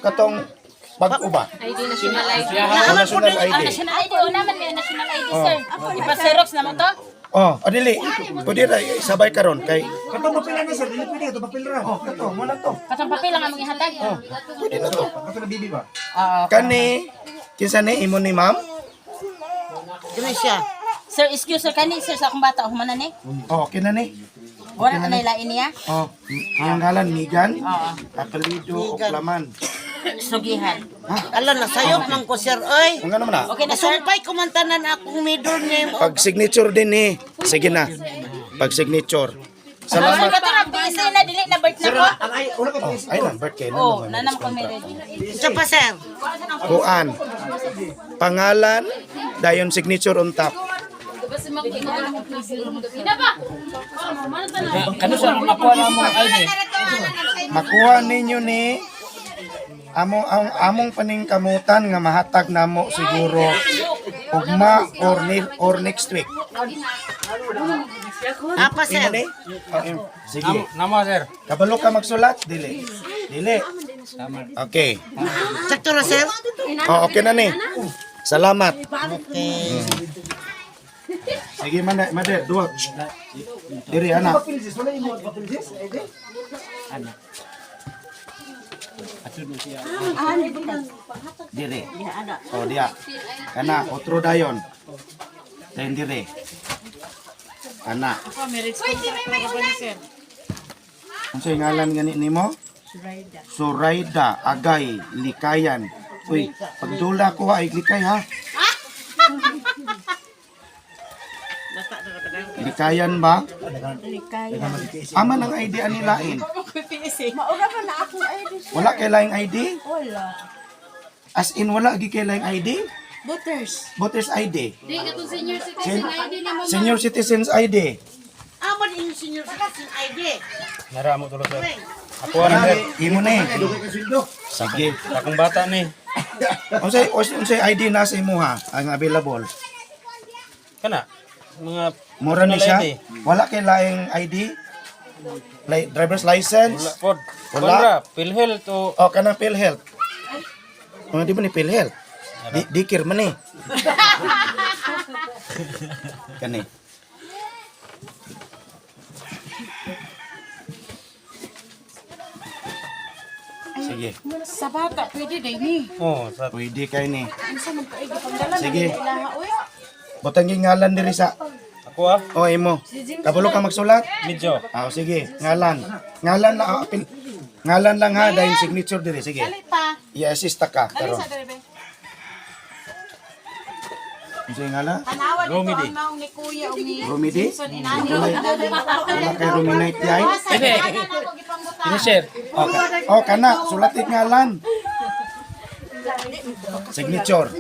katong pag-uba. National ID. National ID. National ID. O naman may national ID sir. Ipa-xerox naman to. Oh, adili. Pwede ra sabay karon kay Katong papel na sir, dili pwede ito papel ra. oh, kato, mo na to. Katong papel lang among ihatag. Pwede na to. Kato na bibi ba? Oo. Kani kinsa ni imo ni ma'am? Gracia. Sir, excuse sir kani sir sa akong bata humanan ni. Oh, kina ni. Wala na lain niya. Oh, ang ngalan Migan. Oo. Apelido Oklaman. Sugihan. Ala na sayop man ko sir oy. Ang ano man na? Okay na sir. Nasumpay kumantanan akong middle name. Pag signature din ni. Sige na. Pag signature. Sir, Salamat. kato na PSA na dili na birth na ko. Ang ay, wala ka Oh, ay number kay na Oh, naman. nanam ko may ready. Sa pa sir. Kuan. Pangalan, dayon signature on top. Kano sa nakuha na mo ID? Makuha ninyo ni among paningkamutan nga mahatag namo siguro ugma or next week. Apa sir? Imo ni? Oh, sige. Namo sir. Kabalo ka magsulat dili. Dili. Okay. Sakto ra sir. Oh, okay na ni. Salamat. Okay. Sige man, mother, duwa. Diri anak. papel sis, wala imo papel sis. Diri. Oh, dia. Kana otro dayon. Dayon diri. Kana. Unsa yung ngalan gani nimo? Suraida Agay Likayan. Uy, pagdula ko ay likay ha. Likayan ba? Aman ang ID ani lain. Wala kay laing ID? Wala. As in wala gi kay laing ID? Voters ID. Senior citizens ID. Aman yung senior citizen ID. Nara mo tulo sir. Ako na imo ni. Sige. Akong bata ni. Unsay ID na sa imo ha ang available. Kana mga Mura ni siya. ID. Wala kay laing ID? Driver's license? Pod. Wala. Wala. PhilHealth to O kanang PhilHealth. Di ba ni PhilHealth? Dikir man ni. Kani. Sige. Sa bata pwede din ni. oh sa Pwede kay ni. Unsa man kaigi pangdalan Sige. ilaha oy. Butang yung ngalan diri sa. ako ah. O imo. Kabalo ka magsulat? Medyo. Ah, sige. Ngalan. Ngalan na ngalan lang ha dahil signature diri. Sige. Pa. I-assist ka karon. Sa dere. Unsa yung ngalan? Tanawan ito Romedy. ang naong ni kuya o ni Romedy? Son inani. Wala kay Rominite yay. Hindi. Ini-share. Okay. Oh, kana sulatit ngalan. Signature.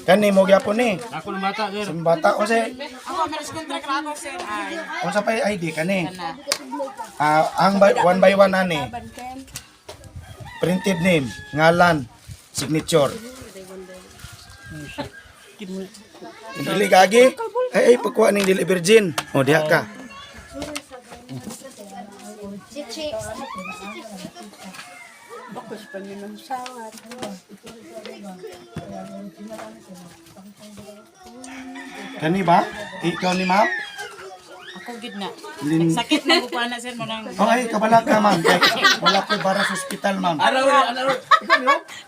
Kani mo gyapon ni. Ako ng bata sir. Sa bata o sa Ako meron contract ako sir. Ay. o sa pay ID kani. Ang one by one ani. Printed name, ngalan, signature. Dili gagi. Ay pagkuha ning dili virgin. O diha ka. Kani ba? Ikaw ni ma'am? Ako gid na. Lin... Sakit na ko pa na sir mo nang. Oh, ay, kabala ka, ma'am. Kay, wala ko para sa ospital, ma'am.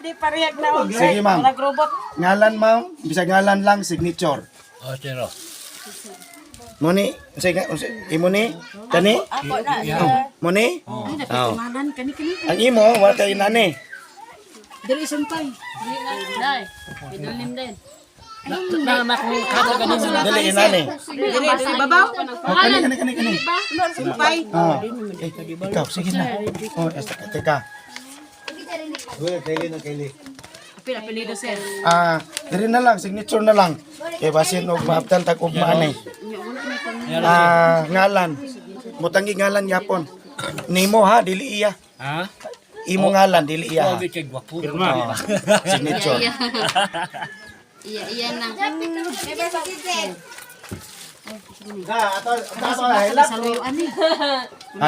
Di parehag na og. Sige, ma'am. Wala robot. Ngalan, ma'am. Bisag ngalan lang, signature. Oh, siro. Muni, sige, imo ni? Kani? Ako na. Muni? Ay, pangalan kani. Ang imo, wala kay nani. Dili sampay. Nay, pinulim din. Dali, nani. Dili babaw. Oh, kani. Sampay. Oh, ikaw, sige na. Oh, teka. Apil apelido sir. Diri na lang, signature na lang. Kay basin og maabtan tag ugmaan eh. Ngalan. Mutangi ngalan yapon. Nimo ha, dili iya. Ha? Imo ngalan, dili iya. Ha? Kay gwapo. Pirma. Oh, signature. Iya na.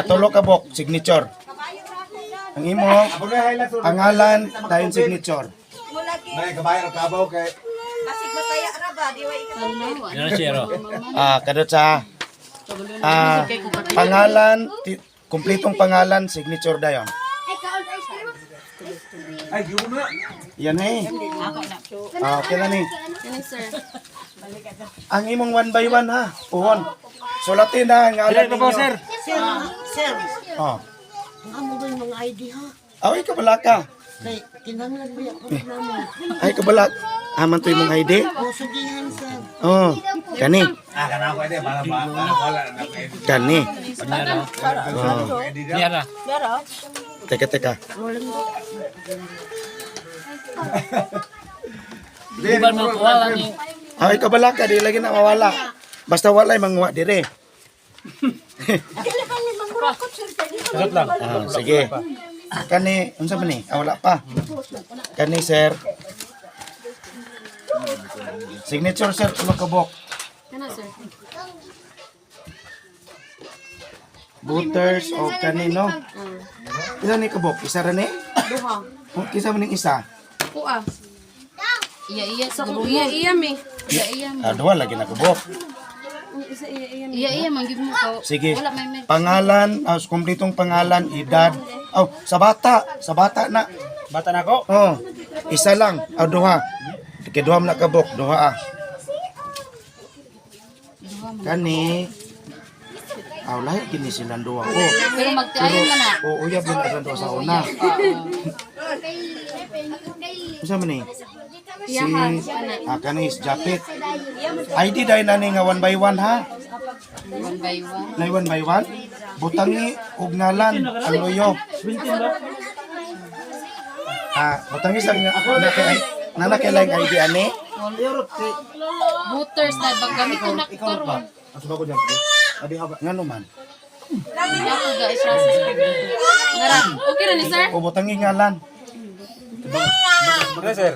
Tulo ka bok, signature. Ang imo, ang ngalan, dayon signature. May kabayan ang kabaw kay Yan siro. Kadot sa pangalan, kumpletong pangalan, signature dayon. ay gibo na. Yan eh. Okay na ni. Yan sir. Ang imong one by one ha, puhon. Sulatin na ang ngalan ninyo. Sir. Sir. Oh. Ang amo ba yung mga ID ha? Ay, kabala ka. Kay kinahanglan ba ako naman. Ay, kabala. Aman to imong ID? O sugihan sir. Oh, kani. Kana ko ide para wala na pwede. Kani. Yara. Teka. Di ba mo kuwala ni? Ay, kabala ka. Di lagi na mawala. Basta walay manguha dire. Sarap lang. Sige. Kani, unsa ba ni? Wala pa. Kani, sir. Signature, sir. Tulo ka bok. Kana sir. Booters o kanino? Isa ni kabok, isa ra ni? Duha. O kisa man ning isa? Kuha. Iya sa ko. Iya mi. Iya. Duha lagi na kabok. Iya manggib mo ko. Sige. Wala may med. Pangalan, kumpletong pangalan, edad. Oh, sa bata na. Bata na ko. Oh, isa lang. Duha. Kaya duha man na kabok, duha. Kani. Lahi kini silang duha ko. Pero magtiayon man na. Oo, uyab din ka duha sa una. Unsa man ni? Si kanis Japit. ID dai na ni nga one by one ha. One by one. Nay one by one. Butangi og ngalan ang loyo. Butangi sa nga ako na kay lang ID ani. Booters na bagamit ko na karon. Aso ba ko diyan? Abi haba. Ngano man? Ako guys, Nara, okay ra ni sir? O butangi ngalan. Ano sir?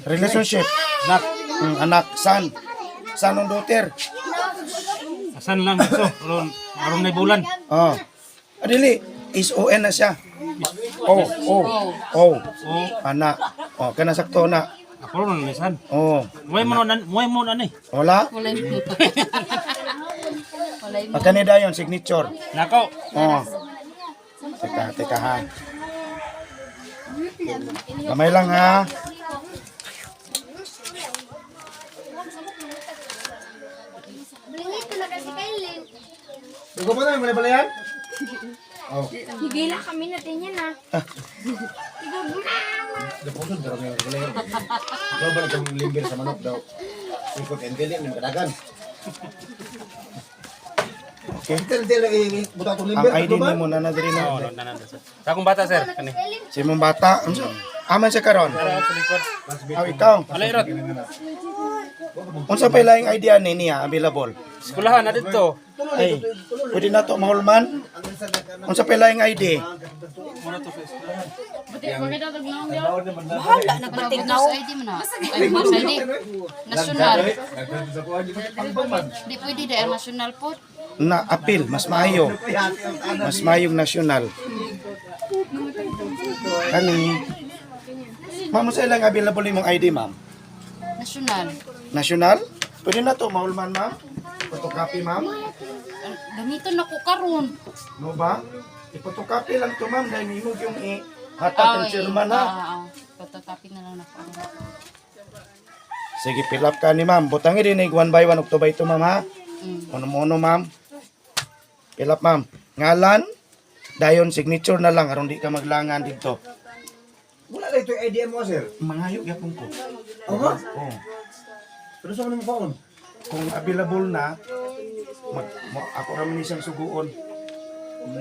Relationship. Anak, son. Son ng daughter. Asan lang so? Aron na bulan. Oh. Adili, is ON na siya. Anak. Oh, kana sakto na. Ako ron lisan. Oh. Moy mo na ni. Wala? Wala mo. Wala mo. Pagkani dayon signature. Nako. Oh. Teka ha. Kamay lang ha. Ikaw ba na may balayan? Higila kami natin yan ah. Deposit daro may balayan. Daw ba itong limber sa manok daw? Ikot endeli ni kadagan. Okay. Endeli lagi buta tong Ang limber. ID ni mo na na diri Oh, na. nanan sir. Sa akong bata sir kani. Si mong bata. Aman siya karon. Sa likod. Ikaw. Alay rot. Unsa pa laing ID ani niya available? Eskwelahan na dito. Ay, pwede na to mahulman. Unsa pa laing ID? Bahala na ba tignaw ID mo na? Ay, mas ID. Nasyonal. Di pwede dahil nasyonal po. Na appeal, mas maayo. Mas maayong nasyonal. Kani. Ma'am, sa ilang available imong ID, ma'am? Nasyonal. National? Pwede na to, maulman, ma'am? Photocopy, ma'am? Ganito na ko karon. No ba? I-photocopy lang to, ma'am, dahil hinog yung hatag ng chairman, ha? Photocopy na lang ako. Sige, fill up ka ni ma'am. Butangi din, 1 by 1 October ito, ma'am, ha? Uno-uno, ma'am. Fill up, ma'am. Ngalan, dayon signature na lang, aron di ka maglangan dito. Wala na ito yung idea mo, sir. Mangayog yapon ko. Oo. Oh. Pero sa mga phone? Kung available na, ako raman siyang suguon.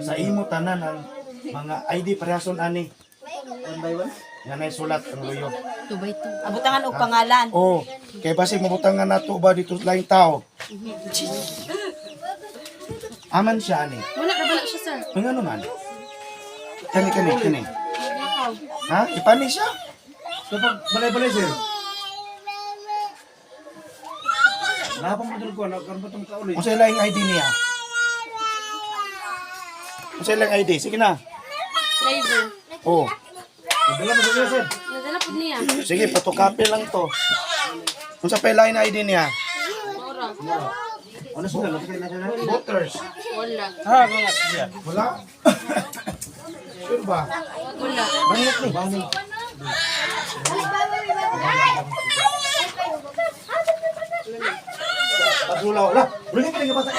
Sa imo tanan ang mga ID parehason ani. 1 by 1? Nga na sulat ang luyo. 2 by 2. Abutangan og pangalan. Oh, kay basig mabutangan nato ba dito laing tao. Aman siya ani. Wala siya, sir. Ngano man? Kani. Ha? Ipani siya? So pag balay-balay, sir. Napang mo ko, nagkaroon pa itong kaulit. Kung sa ilang ID niya? Kung sa ilang ID? Sige na. Driver. Oh. Dala mo sa sir. Nadala po niya. Sige, photocopy lang to. Kung sa ilang ID niya? Ano sila? Nakikita na sila. Voters. Wala. Wala? Sure ba? Wala. Banyak ni. Banyak. Pagulaw. Wala. Buli ka bata.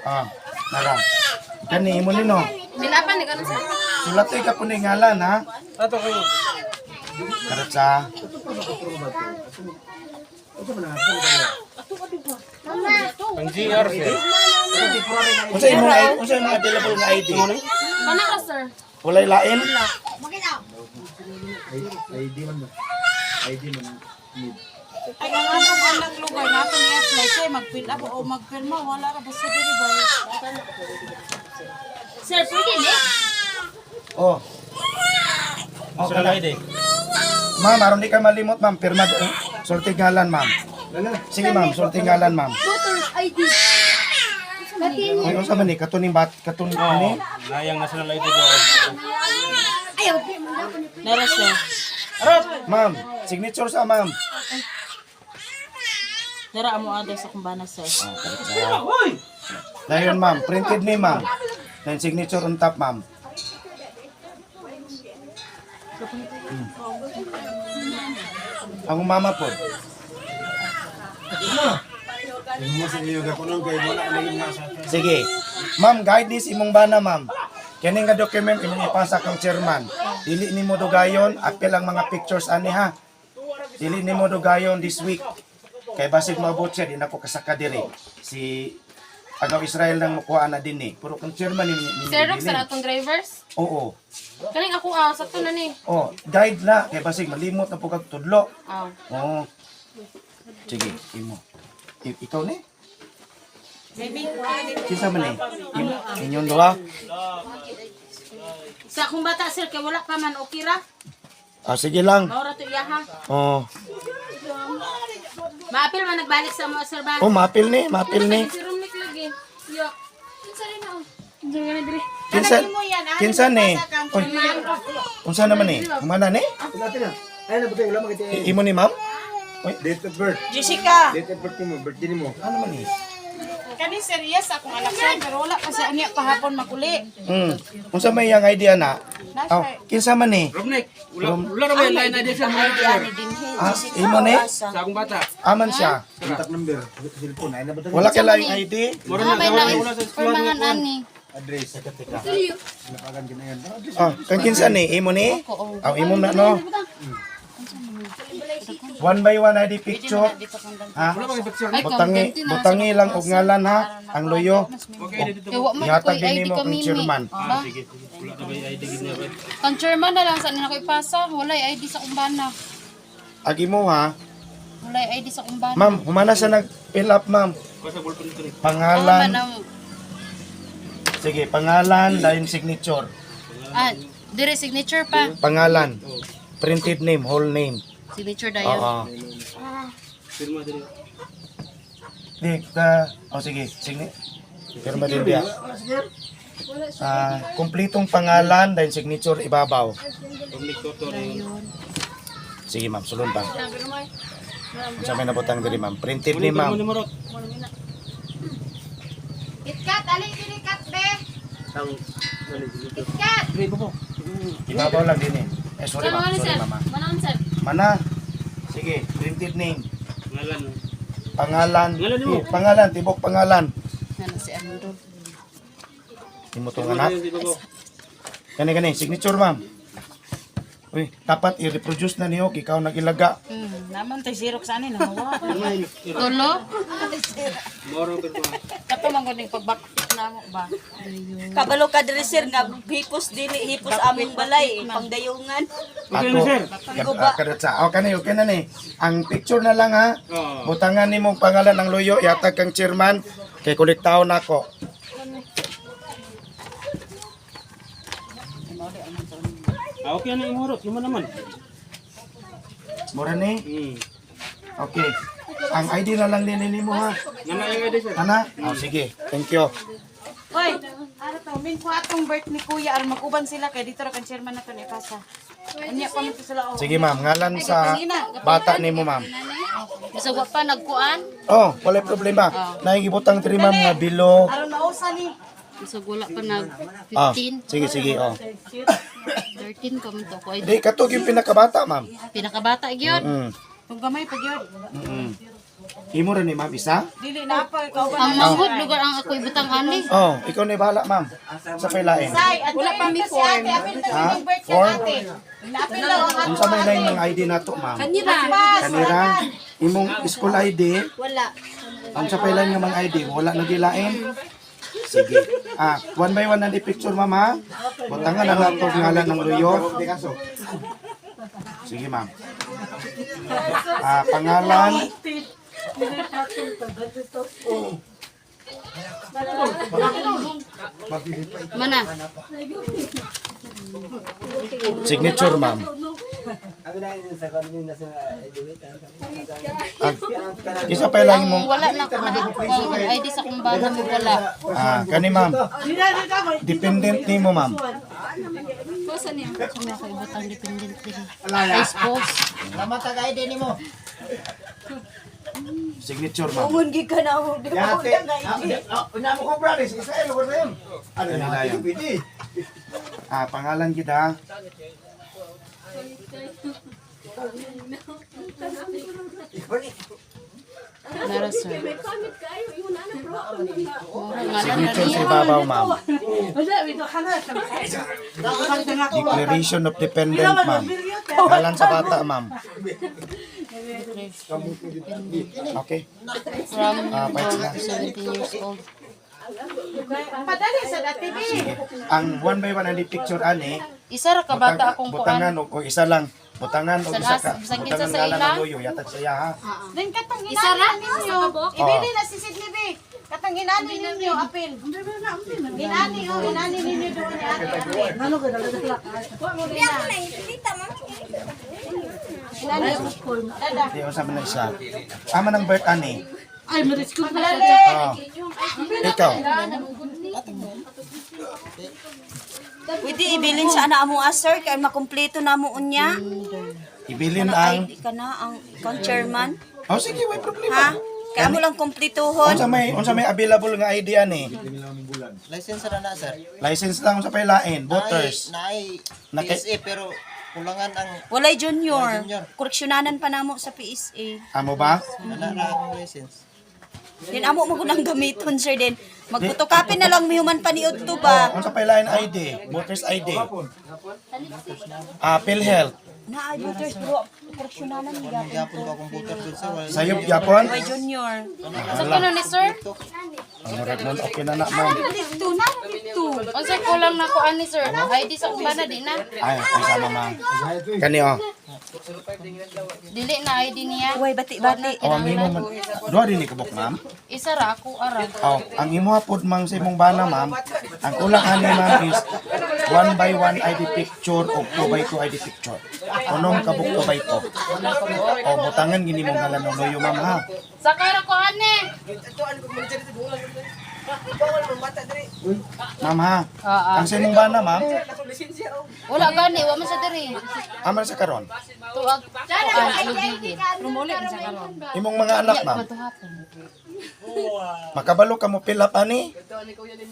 Ah, nara. Kani mo ni no. Bilapan ni karon, sir. Sulat ka po ni ngalan ha. Ato kayo. Karat sa Ang GR, sir. unsa imong available nga ID? Kana ka, sir? Walay lain? ID man. ID man. Ay ang anak lugar nato ni apply kay mag-fill up o magpirma wala ra basta diri ba. Sir, pwede ni? Oh. Oh, Sir, kana. ID. Ma'am, aron di ka malimot, ma'am. Pirma sulti ngalan, ma'am. Sige, ma'am, sulti ngalan, ma'am. Voter's ID. Ay, unsa man ni katuning ani? Layang national ID daw. Nara sir. Ma'am, signature sa ma'am. Nara amo address sa kumbana sir. Dayon, ma'am, printed ni ma'am. Then signature on top, ma'am. Ang mama po. Mo sa iyo gakunon kay wala ka naging nasa. Sige. Ma'am, guide this imong bana, ma'am. Kani nga document imong ipasa kang chairman. Dili nimo dugayon, apil ang mga pictures ani ha. Dili nimo dugayon this week. Kay basig maabot siya, di na ko kasaka diri. Si agaw Israel nang makuha na din eh. Puro kang chairman ni Xerox sa atong drivers. Oo. Kaning ako sakto na ni. Oh, guide na kay basig malimot na po kag tudlo. Aw. Oo. Sige, imo. Ikaw ni? Kinsa man ni? Inyong duha? Sa akong bata, sir, kay wala pa man, okay ra? Ah, sige lang. Maura to iya, ha? Oh. Maapil man nagbalik sa mga sir ba? Oh, mapil ni. Si Romnick lagi. Yo. Kinsa rin ako? Diyan nga na dire. Kinsa ni? Oy, unsa naman ni? Humana ni? Pila. Ay na butay wala makita. Imo ni ma'am? Date of birth. Jessica. Date of birth mo, birthday mo. Ano man ni? Kani serious akong anak sir pero wala pa sa anya kahapon makuli. Unsa may yang idea na? Oh, kinsa man ni? Romnek, wala na ba yung line ID siya mga sir? Ah, imo ni? Sa akong bata. Aman siya. Contact number, cellphone ay na butay. Wala kay laing ID? Mura na, wala sa eskwela Permangan nga. ani. Address. Napagan ginayan. Ah, kang kinsa ni? Imo ni? Aw, imo na no. 1 by 1 ID picture. Ha? Ay, Butangi lang og ngalan ha. Ang luyo. Okay, dito. Kaya wa man Ihatag ko din ID nimo kami kang ni. chairman. Ba? Sige, wala na ba yung ID gina ba? Ang chairman na lang sa nila ko ipasa. Wala ID sa kumbana. Agi mo ha. Wala ID sa kumbana. Ma'am, humana sa nag-fill up, ma'am. Basta ballpen dito rin. Pangalan. ang Sige, pangalan, lain signature. dire signature pa. Pangalan. Printed name, whole name. Signature dayon. Oo. Firma din. Di, sige, sige. Pirma din dia. Kumpletong pangalan then signature ibabaw. Public tutor yun. Sige ma'am, sulod ba? Sa may nabutang diri ma'am. Printed ni ma'am. KitKat, alin dili kat be. KitKat. Ibabaw lang din eh. Sorry ma'am, sorry mama. Manang sir. Mana? Sige, printed name. Ngalan. Pangalan. Ngalan mo. Pangalan, tibok pangalan. Ano si Arnold? Imutong anak. Kani, signature ma'am. Uy, dapat i-reproduce na niyo, ikaw nagilaga. Naman tayo Xerox ani na mawa. Tulo? Moro pero Kato man gud ning pagbak na mo ba? Kabalo ka diri sir nga hipos dili hipos among balay pangdayungan. Okay na sir. Kadatsa. Okay na ni. Ang picture na lang ha. Oo. Butangan ni mong pangalan ng loyo, yatag kang chairman, kay kolektaw na ako. Okay na imurot, yung naman. Mura ni? Okay. Ang ID na lang din mo ha. Nana yung ID sir. Ana? Oh, sige. Thank you. Hoy, ano to, min ko atong birth ni Kuya aron makuban sila kay dito ra kan chairman nato ni Pasa. Anya pa mo sila oh. Sige ma'am, ngalan sa bata nimo ma'am. Bisag wa pa nagkuan. Oh, wala problema. Naigibutang diri ma'am nga bilo. Aron mausa ni. Bisag wala pa nag Ah, 15. sige oh. 13 ka man to ko. Di katog yung pinakabata ma'am. Pinakabata gyud. Kung gamay pa gyud. Imo rin ni ma'am isa? Dili na pa ikaw ba. Ang manghud lugar ang ako'y butang ani. Oh, ikaw na bahala ma'am. Sa pailain. Ay, wala pa mi form. Apil na Ha? yung birth Form? ate. Napil lang ang Kung sa may line ng ID nato ma'am. Kanira. Kanira, imong school ID, wala. ang sa pailan ng mga ID, wala nagilain. Sige. One by one na di picture ma'am ha. Butangan na nato ang ngalan ng luyo. Sige ma'am. Pangalan. Mana? Signature ma'am. Isa pa lang Ang mong wala na ko na kung ID sa kung bana mo wala. kani ma'am. Dependent nimo ma'am. Kosa niya? Kung ako'y butang dependent din. I suppose. Signature ma'am. Ungon gi ka na mo. Yate. Ina mo ko brother, si Israel ko rin. Ano na yung pwede? Pangalan kita. Nara sir. Signature sa ibabaw ma'am. Declaration of Dependent ma'am. Ngalan sa bata ma'am. Okay. From Pahit na. 17 years old. Padali sa dati bi. Ang one by one ani picture ani. Isa ra ka bata akong butangan kuan. o isa lang. Butangan o isa ka. Bisag kinsa Butangan sa ngalan ila? ng luyo. Yatag siya ha. Then katong Isa ra? ninyo. Ibili na si Sidney bi. Katong inani ninyo apil. Inani ninyo doon ni ate. Ano ka dala? Inani dada. Di usap na isa. Ama ng birth ani. Ay, maris ko na Ikaw. Pwede ibilin sa ana amo sir kay makumpleto na mo unya. Ibilin ang. ID ka na ang chairman. Oh sige, may Ha? problema. Kaya mo lang kumpletuhon. Unsa may available nga ID ani? License ra na sir. License lang sa pailain, voters. Naay Naki- PSA pero kulangan ang Walay junior. junior. Koreksyonanan pa namo sa PSA. Amo ba? wala na akong license. Din amo mo gunang gamiton sir din. Magfotocopy na lang mihuman pa ni Udto ba? Unsa pailain ID? Voters ID. PhilHealth. Na ay voters pero koreksyonanan ni gyapon. Yapon ko akong computer dun sir. Wala Sayop yapon. Walay junior. Sa kuno ni sir? Ang murag nun okay na ma'am. Dito na dito. Unsa kulang na ko ani sir? ID sa kung bana di na. Ay sama ma'am. Kani oh. Dili na ID niya. Uy bati-bati. Oh, ang imo man. Duha din ni kabuk ma'am. Isa ra ako ara. Oh, ang imo hapod mang sa imong bana ma'am. Ang kulang ani ma'am is 1 by 1 ID picture o 2 by 2 ID picture. Unong kabuk 2 by 2. Oh, butangan gini mong ngalan ng loyo ma'am ha. Sakay ra ko ani. Ma'am ha. Ang sa imong bana, ma'am, Wala gani, wa man sa diri. aman sa karon. Tuwag kuan lubigin. Rumuli sa karon. Imong mga anak, ma'am, Matuhapon. makabalo ka mo pila pa ni?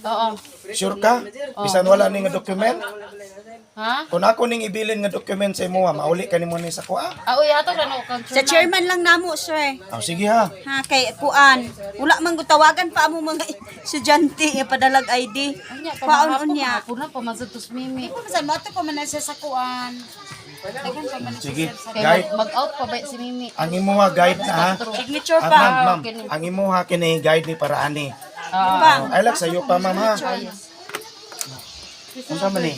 Oo. Sure ka? Bisan wala ni nga document? Ha? Kung ako ning ibilin nga document sa imo, mauli ka nimo ni sa kuha. Uy, ato na no kang Sa chairman lang namo, sir. Oh, sige ha. Ha, kay kuan. Wala man gutawagan pa mo mga estudyante padalag ID. Kuan unya. Puna pa mazutos mimi. Sa moto ko man na siya sa kuan. Dagan pa man Sige. Kay Guide. mag-out pa ba si mimi? Ang imo ha guide na ha. Signature Ah, pa. ma'am, ang imo ha kini guide ni para ani. Ah. Ay lang sayo pa ma'am ha. Unsa man ni?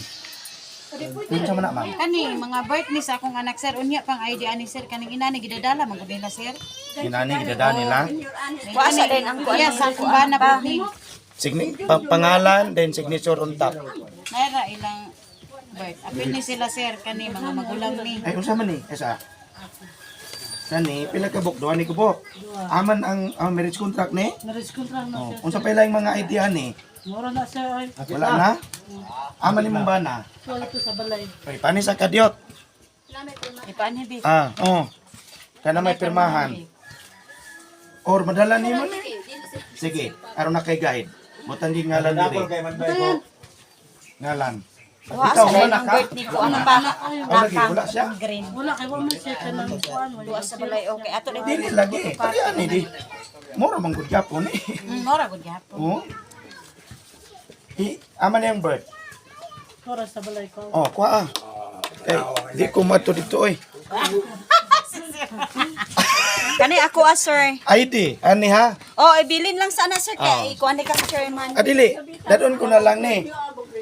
Unsa man na ma'am? Kani mga birthday sa akong anak sir unya pang ID ani sir kaning ina ni gidadala man gud nila sir. Ginani gidada nila. Kuasa din ang kuan sa akong bana pa ni. Pangalan then signature on top. Naira ilang birth. Apil ni sila sir kani mga magulang ni. Ay unsa man ni? Esa. Kani pila ka buk duha ni kubok. Aman ang marriage contract ni? Marriage contract na Oh, unsa pa ilang mga idea ni? Mura na siya ay. Wala na? Aman imong bana. Wala to sa balay. Ay panis sa kadyot. Ipaan ni bi. Ah, oh. Kana may pirmahan. Or madala nimo ni. Sige, aron na kay guide. Butang gi ngalan Double diri. kay man ba ko? Ngalan. Wa Ikaw sa wala ang ka? birthday ko ano ba? Oh, lagi wala siya. Green. Wala kay wa man siya kanang kuan. Duwa sa balay okay. Ato ni Dili lagi. Kaya ani di. Mura man gud gyapon ni. Mora gud gyapon. Oh. Aman yung bird. Mura sa balay ko. Oh, kuha. Kay di ko mato dito oy. Kani ako sir. ID, ani ha? Oh, ibilin lang sana sir kay ikuan ni ka chairman. Adili, dadon ko na lang ni.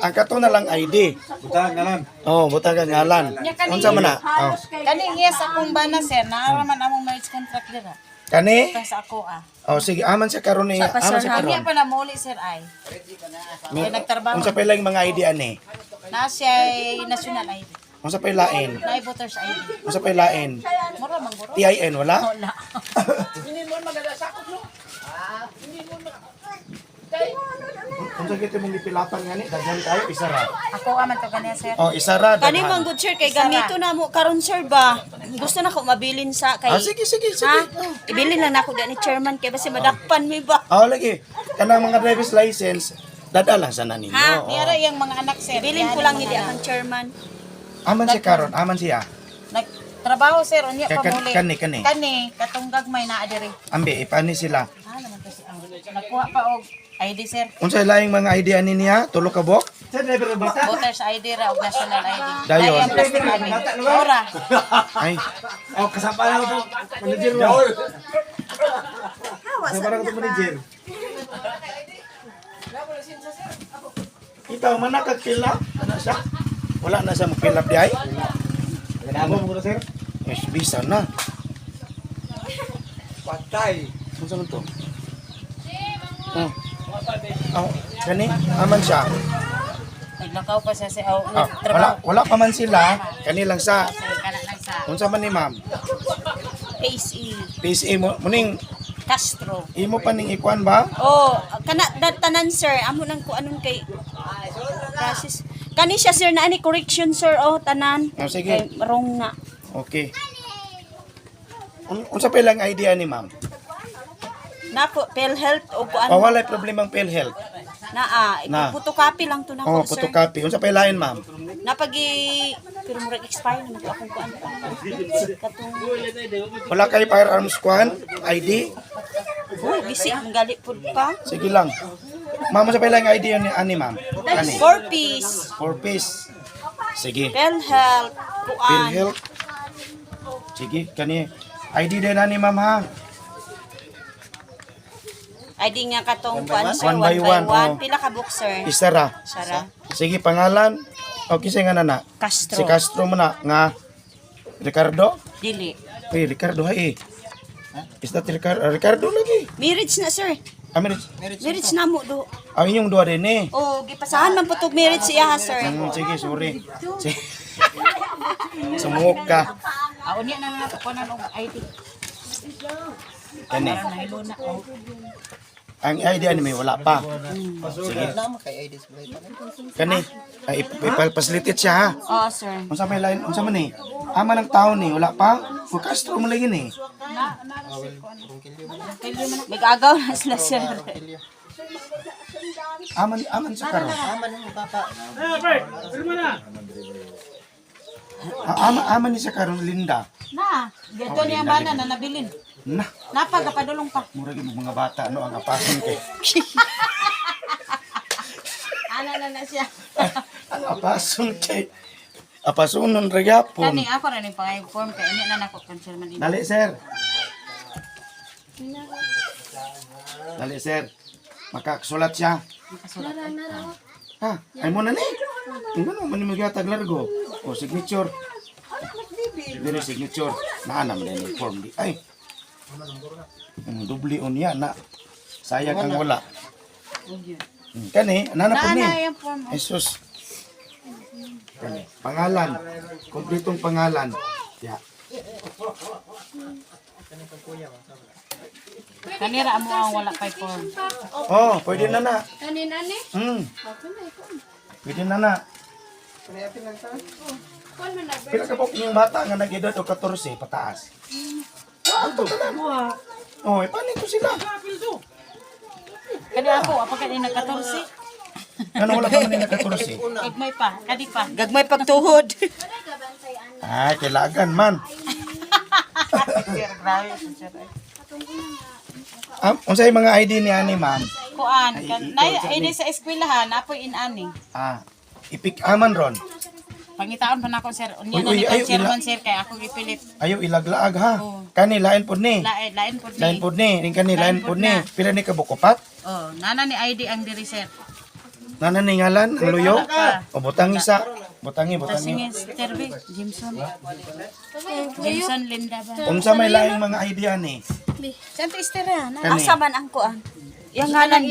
Ang kato na lang ID. Butang ngalan. Oh, butang ka ngalan. Unsa man na? Oh. Kani yes akong bana sir, naaraman among marriage contract dira. Kani? Sa ako Oh, sige, aman sa karon ni. Aman sa Kami karon. pa na muli sir ay. Kay nagtrabaho Unsa pa ilang mga ID ani? na siya national ID. Unsa pa ilain? Na voters ID. Unsa pa ilain? Mura man guro. TIN wala? Wala. Unsa gito mong gipilapan ngani? Daghan tayo isara. Ako aman to kanya sir. Oh, isara Kani daghan. man good sir kay gamito na mo karon sir ba. Gusto na ko mabilin sa kay. Ah, sige, sige, sige. Ha? Ibilin lang nako ni chairman kay basi madakpan mi ba. Oh, lagi. Kanang mga driver's license, dadala sa ninyo. Ha? Oo. Niyara yung mga anak sir. Ibilin ko lang ni di akong chairman. Aman si karon, aman siya. Nagtrabaho sir unya pa muli. Kani. Kani katong gagmay na adiri. Ambi, ipani sila. Naman kasi ang nakuha pa og ID sir. Unsa laing mga ID ani niya? Tulo ka bok? Sa driver ng bata. Voters ID ra og national ID. Dayon. Ay, ang plastic ID. Ora. Ay, Oh, kasama lang ito. Manager mo. Kasama lang ito manager. ikaw man nakakila? Ano siya? Wala na siya magpilap di ay? Nagdamo mo na sir. Yes, bisa na. Patay. Unsa man to? Oh. Oh, kani aman siya. Naglakaw pa siya sa oh, Ah, wala pa man sila. Kani lang sa Kana lang sa unsa man ni ma'am? PSE PSA mo muning Castro. imo pa ning ikuan ba? Oh, kana tanan sir, amo nang ko anon kay process. Kani siya sir na ani correction sir oh tanan. Oh, sige. Kay wrong na. Okay. Unsa pa ilang idea ni ma'am? Nako PhilHealth o kuan Walay problemang PhilHealth. na Na. photocopy lang to Oh, nako sir. photocopy. Unsa pa ilain ma'am? Napagi pero murag expire naman to akong kuan. Katong Wala kay firearms kuan? ID? uy, bisi ang gali pud pa. Sige lang. Ma'am, unsa pa ilang idea ni ani ma'am? Kani. 4 piece. 4 piece. Sige. PhilHealth kuan. PhilHealth. Sige, kani. ID din ani ma'am ha. ID nga katong kuan sir One by one, oh. Pila ka book sir? Isara. Sara Sige, pangalan. Okay, sa nga na. Castro. Si Castro mo na nga Ricardo. Dili. Eh, Ricardo hai. Is that Ricardo lagi? Marriage na sir. Amerit. Marriage na mo do. Ang inyong duha din eh. Oh, gipasahan man putog marriage siya ha sir. Sige, sorry. Sige. Sumuk ka. Unya na ko na og ID. Kani. Nahilo na ko. Ang ID ani may wala pa. Sige. Wala mo kay ID display pa. Kani ay ipapaslitit siya ha. Oo, sir. Unsa may line, unsa man ni? Ama ng tao ni wala pa. Ku Castro mo lagi ni. Nag-agaw na sila, sir. Aman sa karon. Aman ang papa. Aman ni sa karon Linda. Na, gato niya mana na nabilin. Na, Napagapadulong pa. mura gyud mga bata no ang apason kay. Ana na siya. Ang apason kay. Apasonon ra gyapon. Kani ako rin yung pang-inform kay ini na nako concern man. Dali sir. Dali sir. Makakasulat siya. Ha, ay mo na ni. Ingano man ni magyatag largo. O signature. Dili signature. Naana man ni form di. Ay. Dubli on ya na. Sayang ang wala. Kani, nana po ni. Yung form. Jesus. Kani, pangalan. Kompletong pangalan. Ya. Kanira mo ang wala pay form. Oh, pwede na na. Kanin ani? Pwede na na. Pila ka po yung bata nga nag-edad o 14 pataas. Ato ka na. Oh, paano ko sila? Kani ako, apa kani nag-14? Ano wala pa man yung 14? Gagmay pa, kadi pa. Gagmay pagtuhod. Ay, kailangan man. Sir, grabe sir. Unsay mga ID ni ani, ma'am? Kuan, nay sa eskwelahan apoy inani. Ipik aman ron. Pangitaon pa nako sir. Unya na Uy, ni ayaw, chairman sir kay ako gipilit. Ayaw ilaglaag ha. Kani lain pod ni. Lain po Lain pod ni, ning kani lain pod ni. Pila ni ka bukopat? Oh, nana ni ID ang diri sir. Nana ni ngalan, ang luyo. O butang isa. Butangi. Sige, Terbe, Jimson. Jimson Linda ba? Unsa may laing mga ID ani? Santo Estera na. Kani. man ang kuan? Yung ngalan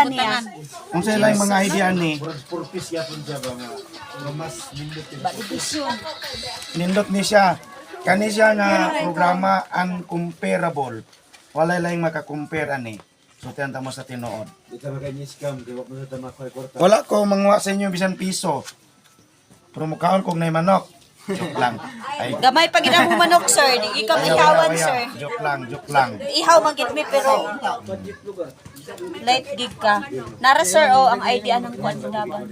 niya. Unsa laing mga ID ani? Purpose yapon siya ba nga mas nindot Nindot ni siya. Kani siya nga programa uncomparable. Wala laing makakompare ani. So tiyanta mo sa tinuod. Di ka makanya-scam, di ba mo sa tamakay kwarta. Wala ko mangwa sa inyo bisan piso. Pero mukhaon kong nay manok. Joke lang. Ay, Gamay pa gid ang manok sir, di ikaw ihawan sir. Joke lang. Ihaw man gid mi pero light gig ka. Nara sir o ang ID anang kuan daban.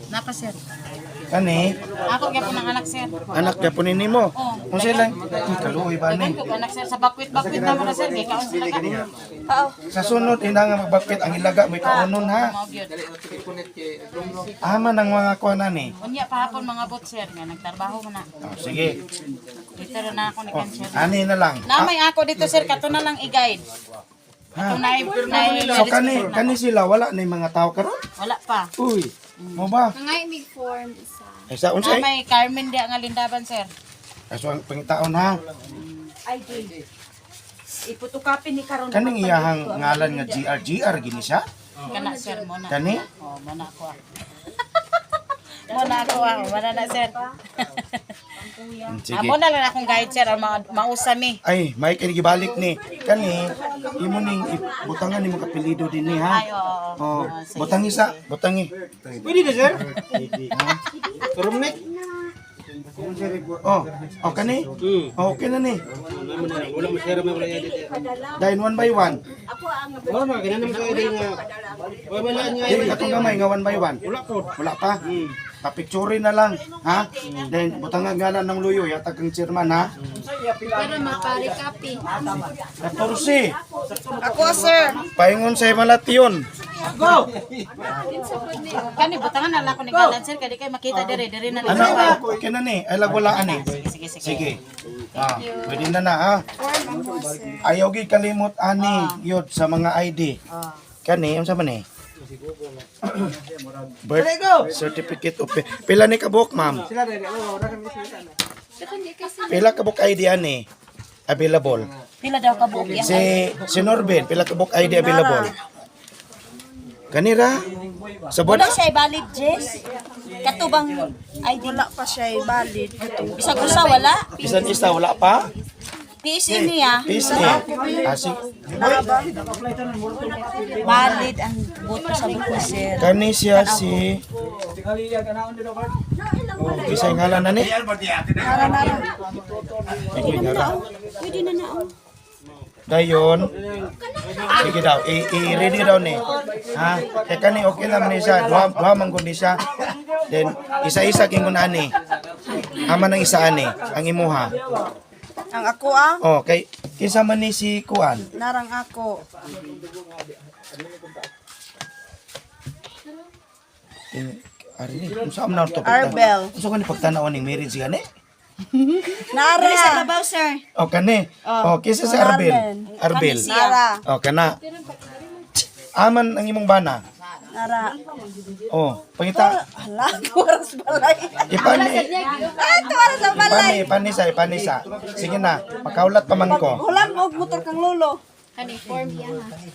Napa sir. Kani, Ako gyapon ang anak sir. anak Japonin nimo. Unsa lang? Kaluoy ba ni? Ko anak sir sa bakwit na mo na sir kay kaon sila ka. Oo. Sa sunod, hindi nga magbakit ang ilaga. May kaunon ha. Mao gyud. Ama ng mga kuwanan eh. Unya pahapon mga bot sir nga nagtrabaho mo na. Oh, sige. Dito na ako ni kan sir. Ani na lang. Namay ako dito sir kato na lang i-guide. Ha? Ito na So kani sila wala na yung mga tao karon? wala pa. Uy, mo ba? Ngay mig form isa. Ay sa unsay? Namay Carmen dia nga lindaban sir. Kaso ang pangitaon ha. ID. Iputukapin ni karon. Kaning iyahang ngalan nga GR gini siya? Kana sir mo na. Kani? Oh, mo na ako. Mo na ako, wala na sir. Sige. Amo na lang akong guide sir, mausa mi. Ay, may kinigibalik ni. Kani, imo ning butangan nimo kapilido din ni ha. Ay, oo. Oh, butangi sa, butangi. Pwede na, sir. Turumnek. Oh, kani? Oh, okay na ni. Wala masyara may wala edit. Dahil one by one. Wala mga ganyan naman sa edit nga. Wala nga Dili atong gamay nga one by one. Wala po. Wala pa. Papicture na lang, ha? Then butangan ngalan ng luyo, yata kang chairman ha. Para mapari-copy. 14. Ako sir. Paingon sa Himalation. Kani butangan na lang ako ni galan sir, kadi kay makita dire na Ano lang. ba? Okay na ni. Ay lagwalaan ni. Sige. Sige. Pwede na ha. Ayaw gid kalimot ani yod sa mga ID. Kani, unsa man ni? Birth certificate of pila ni kabuk, ma'am? Sila rin. Wala kami sila. Pila kabuk ID ani available? Pila daw ka buok ya. Si Norben, pila kabuk ID available? Kanira? Sa Wala boda? siya valid, Jess. Katubang ID. Wala pa siya valid. Bisag usa wala. Bisan isa wala pa? PSA niya. PSA. Sige. Valid ang boto sa buko, sir. Kani siya si... Kisay ngalan na ni? Pwede na na. Dayon, sige daw, i-ready daw ni. Ha? Kaya kani okay naman ni siya, duha man gud ni siya. Then, isa-isa king muna ni. Ama ng isa ani, ang imuha. Ang ako ah, Oh, kay kinsa man ni si Kuan? narang ako. Ari ni, unsa man to? Arbel. Unsa man ni pagtanaw ning marriage gani? Nara. Sa babaw, sir. Oh, kani. Oh, kinsa si Arbel? Arbel. Nara. Oh, kana. Aman ang imong bana. Nara. Oh, pangita. Hala, oras balay. Ipani. Ito oras sa balay. Ipanisa. Sige na, makaulat pa man ko. Hulam og motor kang lolo.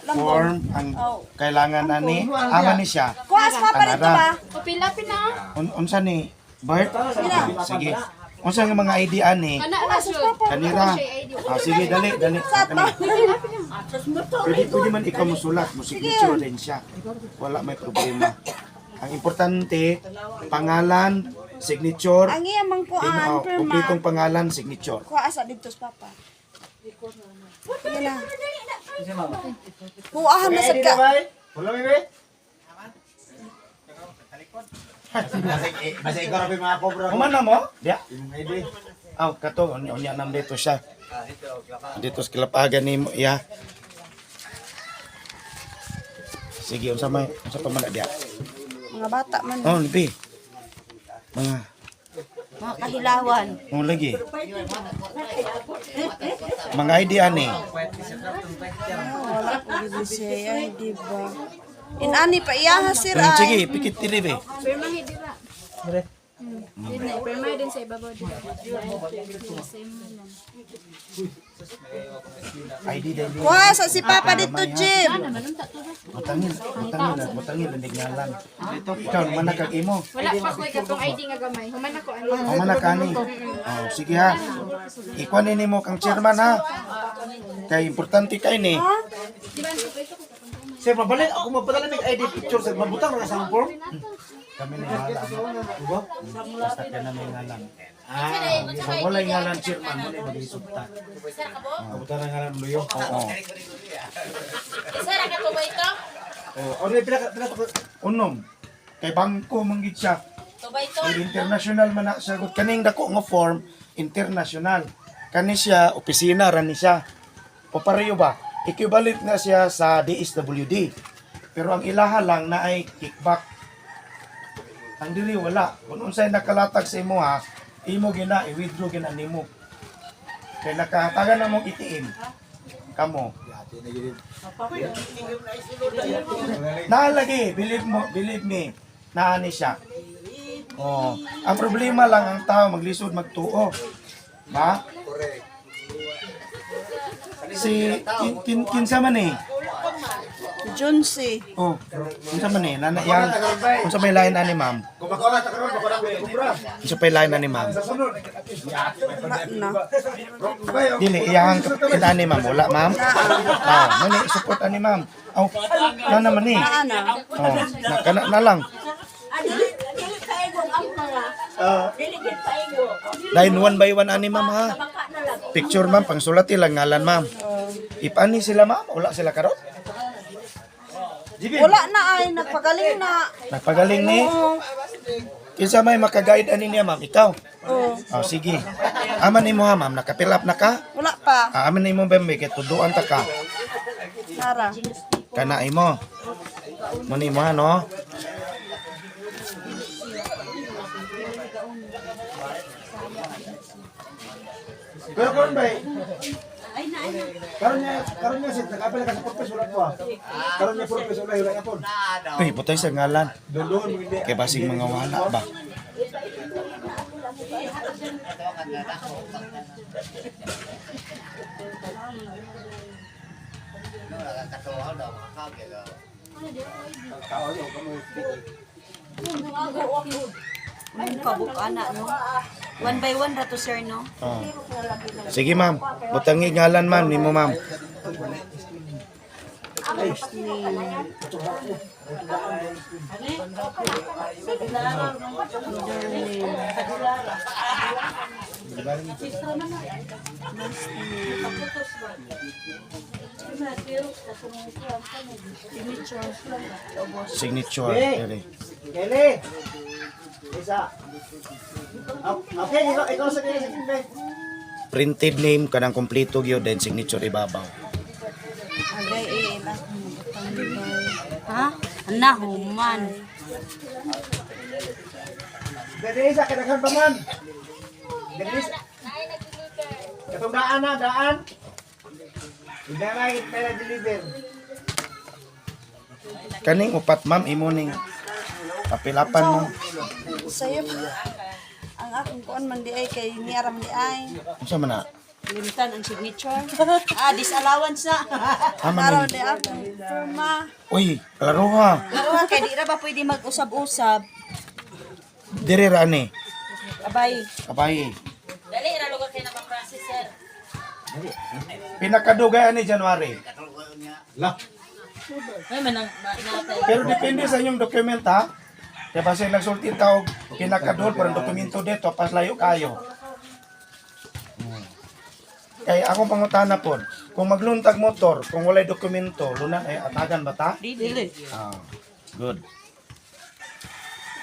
Form ang kailangan ani. Ama ni siya. Kuas pa pa dito ba? Papilapin na. Unsa ni Bert? Sige. Unsa nga mga ID ani? Kanira. Sige, dali. Pwede man ikaw musulat, musignature din siya. Wala may problema. Ang importante, pangalan, signature, Ang iya man ko ang perma. kumpletong pangalan, signature. Kuha sa dito sa papa. Yan na. Buahan na sad ka. Wala, bebe? Basta ikaw rin mga cobra. Kumana mo? Diya. Imong ID. Aw, kato, unya nam dito siya. Dito sa kilapagan ni mo, ya. Sige, unsa pa man diya. Mga bata man. Oh, libi. Mga Kahilawan. lagi. Mga ID ani. Wala ko gibisay ay di ba. Inani pa iyaha sir ay. Sige, pikit tili be. Perma hidira. Perma din sa ibabaw dito. ID din. Kuha sa si papa dito Jim. Matangin landig ngalan. Ikaw man kag imo. Wala pa ko ikatong ID nga gamay. Human ako ano. Man kani. Oh, sige ha. Ikuan ni mo kang chairman ha. Kay importante kay ni. Sir, mabalik ako magpadala ng ID picture sa mabutang na sa form. Kami ni ngalan. Diba? Basta ka na may ngalan. So, wala yung ngalan chairman mo na mag-isubta. Mabutang na nga lang luyo. Oo. Sir, ako ba ito? Oh, ano pinaka Unom. Kay bangko manggid siya. Ito ba ito? Kay international man na siya. Kaning dako nga form, international. Kani siya, opisina, rani siya. O pareho ba? Equivalent na siya sa DSWD. Pero ang ilaha lang na ay kickback. Ang dili wala. Kung unsay nakalatag sa imo ha, imo gina i-withdraw gina nimo. Kay nakahatagan na mong ATM. Kamo. Nalagi, believe me, naani siya. Oh, ang problema lang ang tao maglisod magtuo. Ba? Si kinsa man eh. Junsi. Oh, kinsa man eh. Nana yang unsa may lain ani ma'am? kung makuha ta karon makuha na cobra. Unsa may lain ani ma'am? Na. Dili iyang inani ma'am, wala ma'am. Ah, mani support ani ma'am. Oh, na naman ni. Ana. Oh, na lang. Line 1 by 1 ani ma'am ha. Picture ma'am, pangsulat lang ngalan ma'am. Ipani sila ma'am, wala sila karon. Wala na ay nagpagaling na. Nagpagaling ni. Kinsa may maka-guide ani niya ma'am, ikaw. Oh, Oh, sige. Aman nimo ha ma'am, naka-fill up na ka? wala pa. Aman nimo bembe kay tuduan ta ka. Nara. Kana imo. Muni mo ha no. Pero karon ba? Karon niya sit nakapil ka sa purpose wala ko. Karon niya purpose wala yapon. Uy, putay sa ngalan. Doon hindi. Kay basig mga wala ba. Kabuk anak no. One by one ra to sir no. Oh. Sige ma'am. Butangi ngalan ma'am nimo ma'am. Signature. Dili. Kelly! Isa. Okay, ikaw sa kanya sa Kelly. Printed name kanang kompleto gyud then signature ibabaw. Agay ha? Ana human. Dali isa, kadaghan pa man. Dali isa. Katong daan na, daan. Hindi na kita deliver. Kaning upat ma'am imo ning papilapan mo. Sayo. Ang akong kuan man di ay kay niaram di ay. Unsa man na? Limitan ang signature. Disallowance na. Araw di ako. Firma. Uy, klaro ha. Pero kay di ra ba pwede mag-usab-usab? Dire ra ni. Abay. Kabay. Dali, ra lugar kayo na pang-process, sir. Pinakadugay ni January. Ay, manang natay. Pero depende sa inyong dokumento ha. Kaya basta nagsulti tao, pinakadol parang dokumento dito, pas layo kayo. Kaya ako pangutana po, kung magluntag motor, kung walay dokumento, lunan ay atagan ba ta? Dili. Ah, good.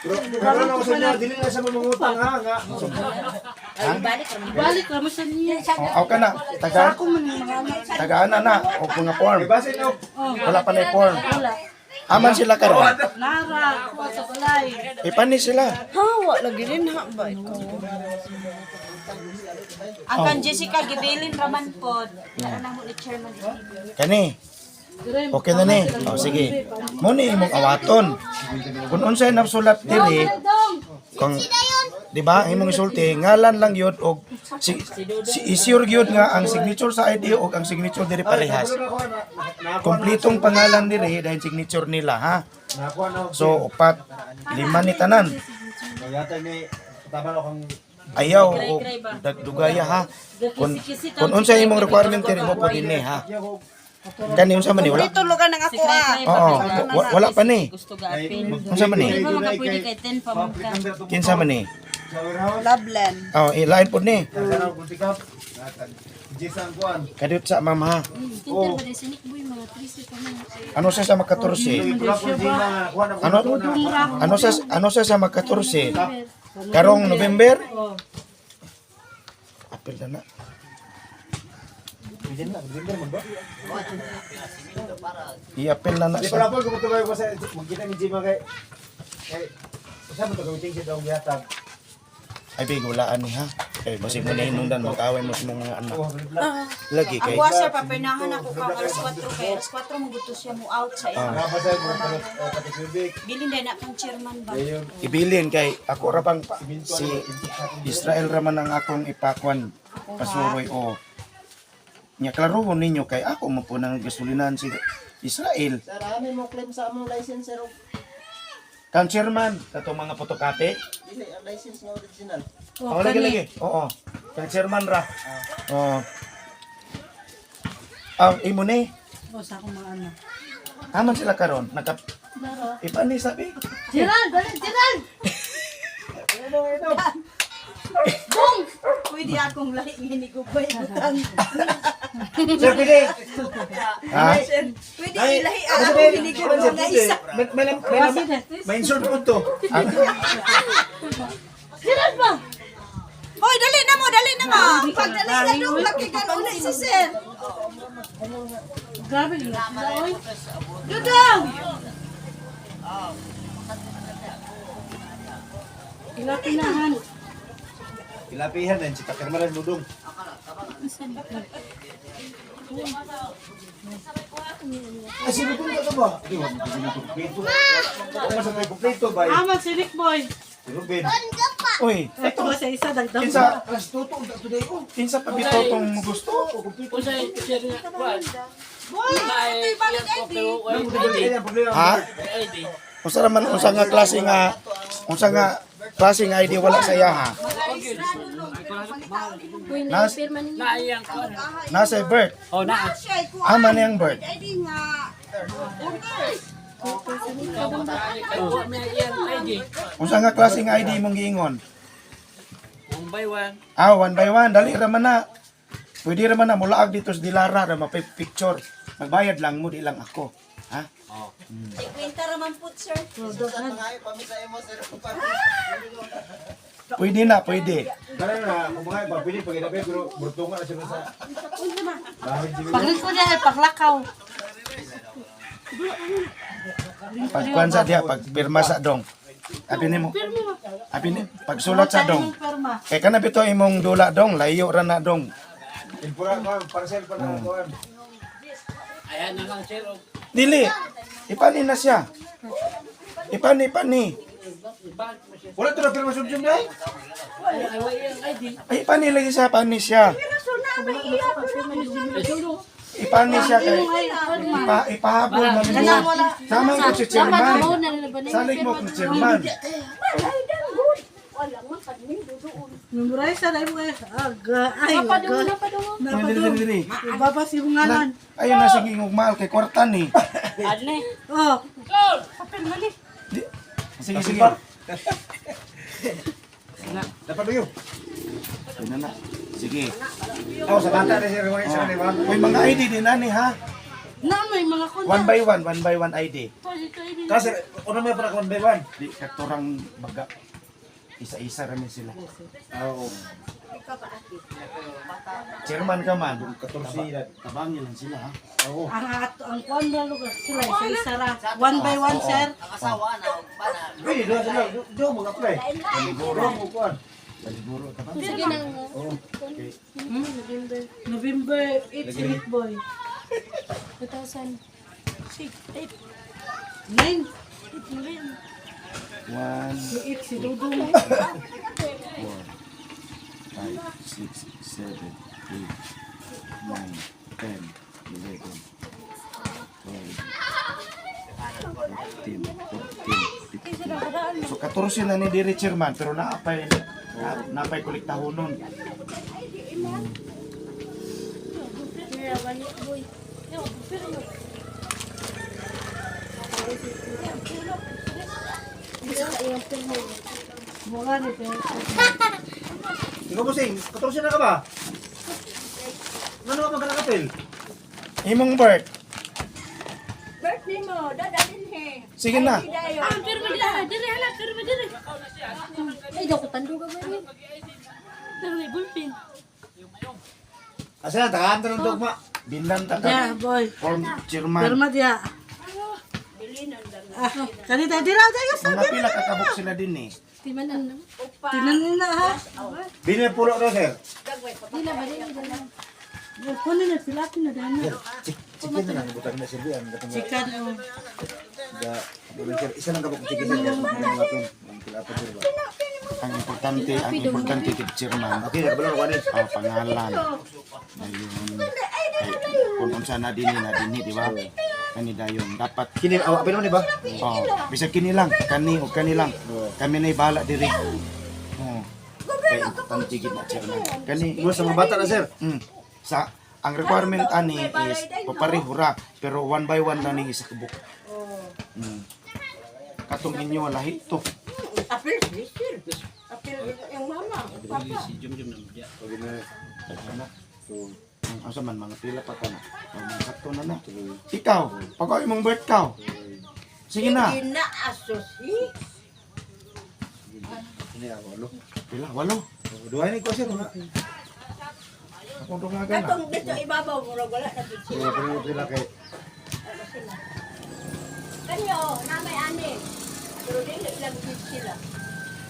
Pero ano ko sa inyo, dili na sa mamungutang ha, nga. Balik ra mo sa niya. Aw ka na, tagaan na, o mga form. Ibasin na. Wala pa na yung form. Aman sila karon. Nara, ko sa balay. Ipani sila. Hawa lagi rin ha ba ito? Ang kan Jessica gibilin raman pod. Ano na mo ni chairman Kani. Okay na ni. O sige. Muna imong awaton. Kung unsay nasulat diri, kung di ba imong isulti ngalan lang yun og isure gyud nga ang signature sa ID og ang signature diri parehas. Kompletong pangalan diri dahil signature nila ha. So upat lima ni tanan. Yata ni tama kang Ayaw o dagdugaya ha. Kung unsay imong requirement diri mo po dinhi ha. Kani unsa man ni wala? Dito lugar nang ako Oo, wala pa ni. Gusto gapin. Unsa man ni? Di ba makapwede kay 10 pa mo ka? Kinsa man ni? Loveland. Oh, ilain pod ni. Sana ko tikap. Jisan kuan. Kadut sa mama ha. Kinter ba sinik boy mga 30 pa man. Ano siya sa makatorse? Ano siya sa makatorse? Karong November? April na na. I-apel na na Di siya. pala po kumutubay ko sa magkita ni Jima kay saan mo to gamitin siya daw gihatag. Ay, bigulaan ni ha. Kay basig mo na hinungdan, mag-away mo sa mga anak. Lagi kay. Ako sir papinahan ako ka alas 4 kay alas 4 mo gusto siya mo out sa iya. Nga pa sa mo pati kubik. Bilin din na kang chairman ba? Ibilin kay ako ra bang si Israel raman ang akong ipakwan pasuroy o nya klaro ninyo kay ako mo po nang gasolinahan si Israel. Sir, ano mo claim sa among license, sir? Kang chairman katong mga photocopy. Dili, ang license nga original. Oo, lagi. Oo. Kang chairman ra. Oo. Imo ni. O sa akong mga anak. Aman sila karon. Iba ni sabi. Gerald, dali Gerald. Pwede akong lahi ngini ko ba utang. Sir pili. Ha? Pwede ilahi ako ngini ko nga isa. May insert po to. Gerald ba? Hoy, dali na mo. Pagdali na dong laki ka na isa sir. Grabe yun. Oy. Dudong. Ilapinahan. Ilapihan din si Pakermaran Ludong. Sino po ka ba? Di ba? Kung masabay kumpleto ba? Aman si Rick Boy. Ruben. Uy, Ito ba sa isa dagdag. kinsa Alas tutong today ko. kinsa pa bitaw tong gusto? Usay share niya kuan. Boy, ito'y balik ID. Ha? Unsa nga klase nga ID wala sa iya ha? Mag-registrado Nas, Naiyang ko. nasa birth. Oh, na. Ama na yung birth. Kaya may iyang ID. Unsa nga klaseng ID mong giingon? 1 by 1. Ah, one by one. Dali raman na. Pwede raman na. Mulaag dito sa Dilara. Na mapipicture. Magbayad lang mo. Di lang ako. Ha? Kwenta raman po, sir. Pwede na. Pwede. Kaya na, kung mga ipapili, pag inabi, pero burtungan na siya sa... Bahay siya. Paglit ko na, paglakaw. Pagkuhan sa diya. Pagpirma sa dong. Abi ni mo. Abi ni. Pagsulat sa dong. Kaya ka na bito imong dula dong. Layo ra na dong. Impura ko, parcel pa na kuhan. Ayan na lang, sir. Dili. Ipani na siya. Ipani. Wala ito na firma subjum na eh. Ay, ipani lagi siya. Ipani siya. Ipani siya kay ipahabol man mo. Sama ko si chairman. Salig mo ko chairman. Memoray sa dahil mo kayo. Ay, Dili. Baba si ngalan. Ayun na sige mahal kay kwarta ni. Oh. Sige. Dapat ba yun? Ayun na. Sige. Oh, sa bata na siya, siya, di ba? May mga ID din ani ha. Na, may mga konta. One by one ID. Kasi, ano may para kung beban? Di katurang baga. Isa-isa ramin sila. Oo. Chairman ka man. 14 yan. Tabangin lang sila ha. Oo. Ang konda lugar sila, isa-isa ra. One by one, sir. Pwede, doon sila. Doon mga play. Doon mo kuhan. Baliguro tabang. Sige na. Oo. November 8, si Hit Boy. 2000. 9, 1, si 8, si Dudong. 4, 5, 6, 7, 8, 9, 10, 11, 12, 13, 14, 15. So 14 na ni diri chairman pero naapay kolektahonon. Mula ni Pero. Ikaw mo sing, 14 na ka ba? Ano ka magkakapil? Imong birth. Birthday mo, dadalhin he. Sige na. Pero madiri hala, pero madiri. Ay, daw ko tando ka ba yun? Pero may bullpen. Asa na, takaan ng dogma. Bilan ta Yeah, ka. boy. Form chairman. Perma dia. Kanita diraw tayo sa Mga pila kakabok sila din eh. Timanan na. tinan nila ha. Bini pulo na, sir. Di na ba rin? Kunin na sila pinadana. Chicken na lang, butang na sila. Chicken o. Isa lang kapag chicken sir. Ang pilapon sir ba? Ang importante kay chairman. Okay, nagbalong ko anin. Pangalan. Ayun. Kung unsa na dinhi, di ba? Kani dayon dapat Kini, apin mo di ba? bisa kini lang, kani o kani lang. Kami na ibala diri. Oh. Kaya importante gid na chairman. Kani Imo sa mga bata na, sir. sa ang requirement ani is papareho ra pero one by one na ning isa ka book. Katong inyo lahi to. Apil, apil yung mama. Si Jum-Jum na madya. Ano? Asa man mga pila pa ka na. Mga sakto na na. Ikaw, pag imong birth ka. Sige na. Ina asosi. Ini walo. Pila, walo. Dua ini ko sir. Ako nga gana. Katong dito ibabaw mo wala na dito. Pila kay Kanyo, namay ani. Pero dili lang dito sila.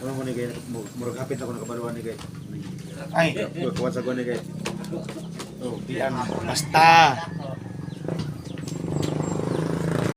ano mo ni kay murag hapit ako nakabaluan ni kay. Ay, Kuwan sa ko ni kay. diyan. Basta.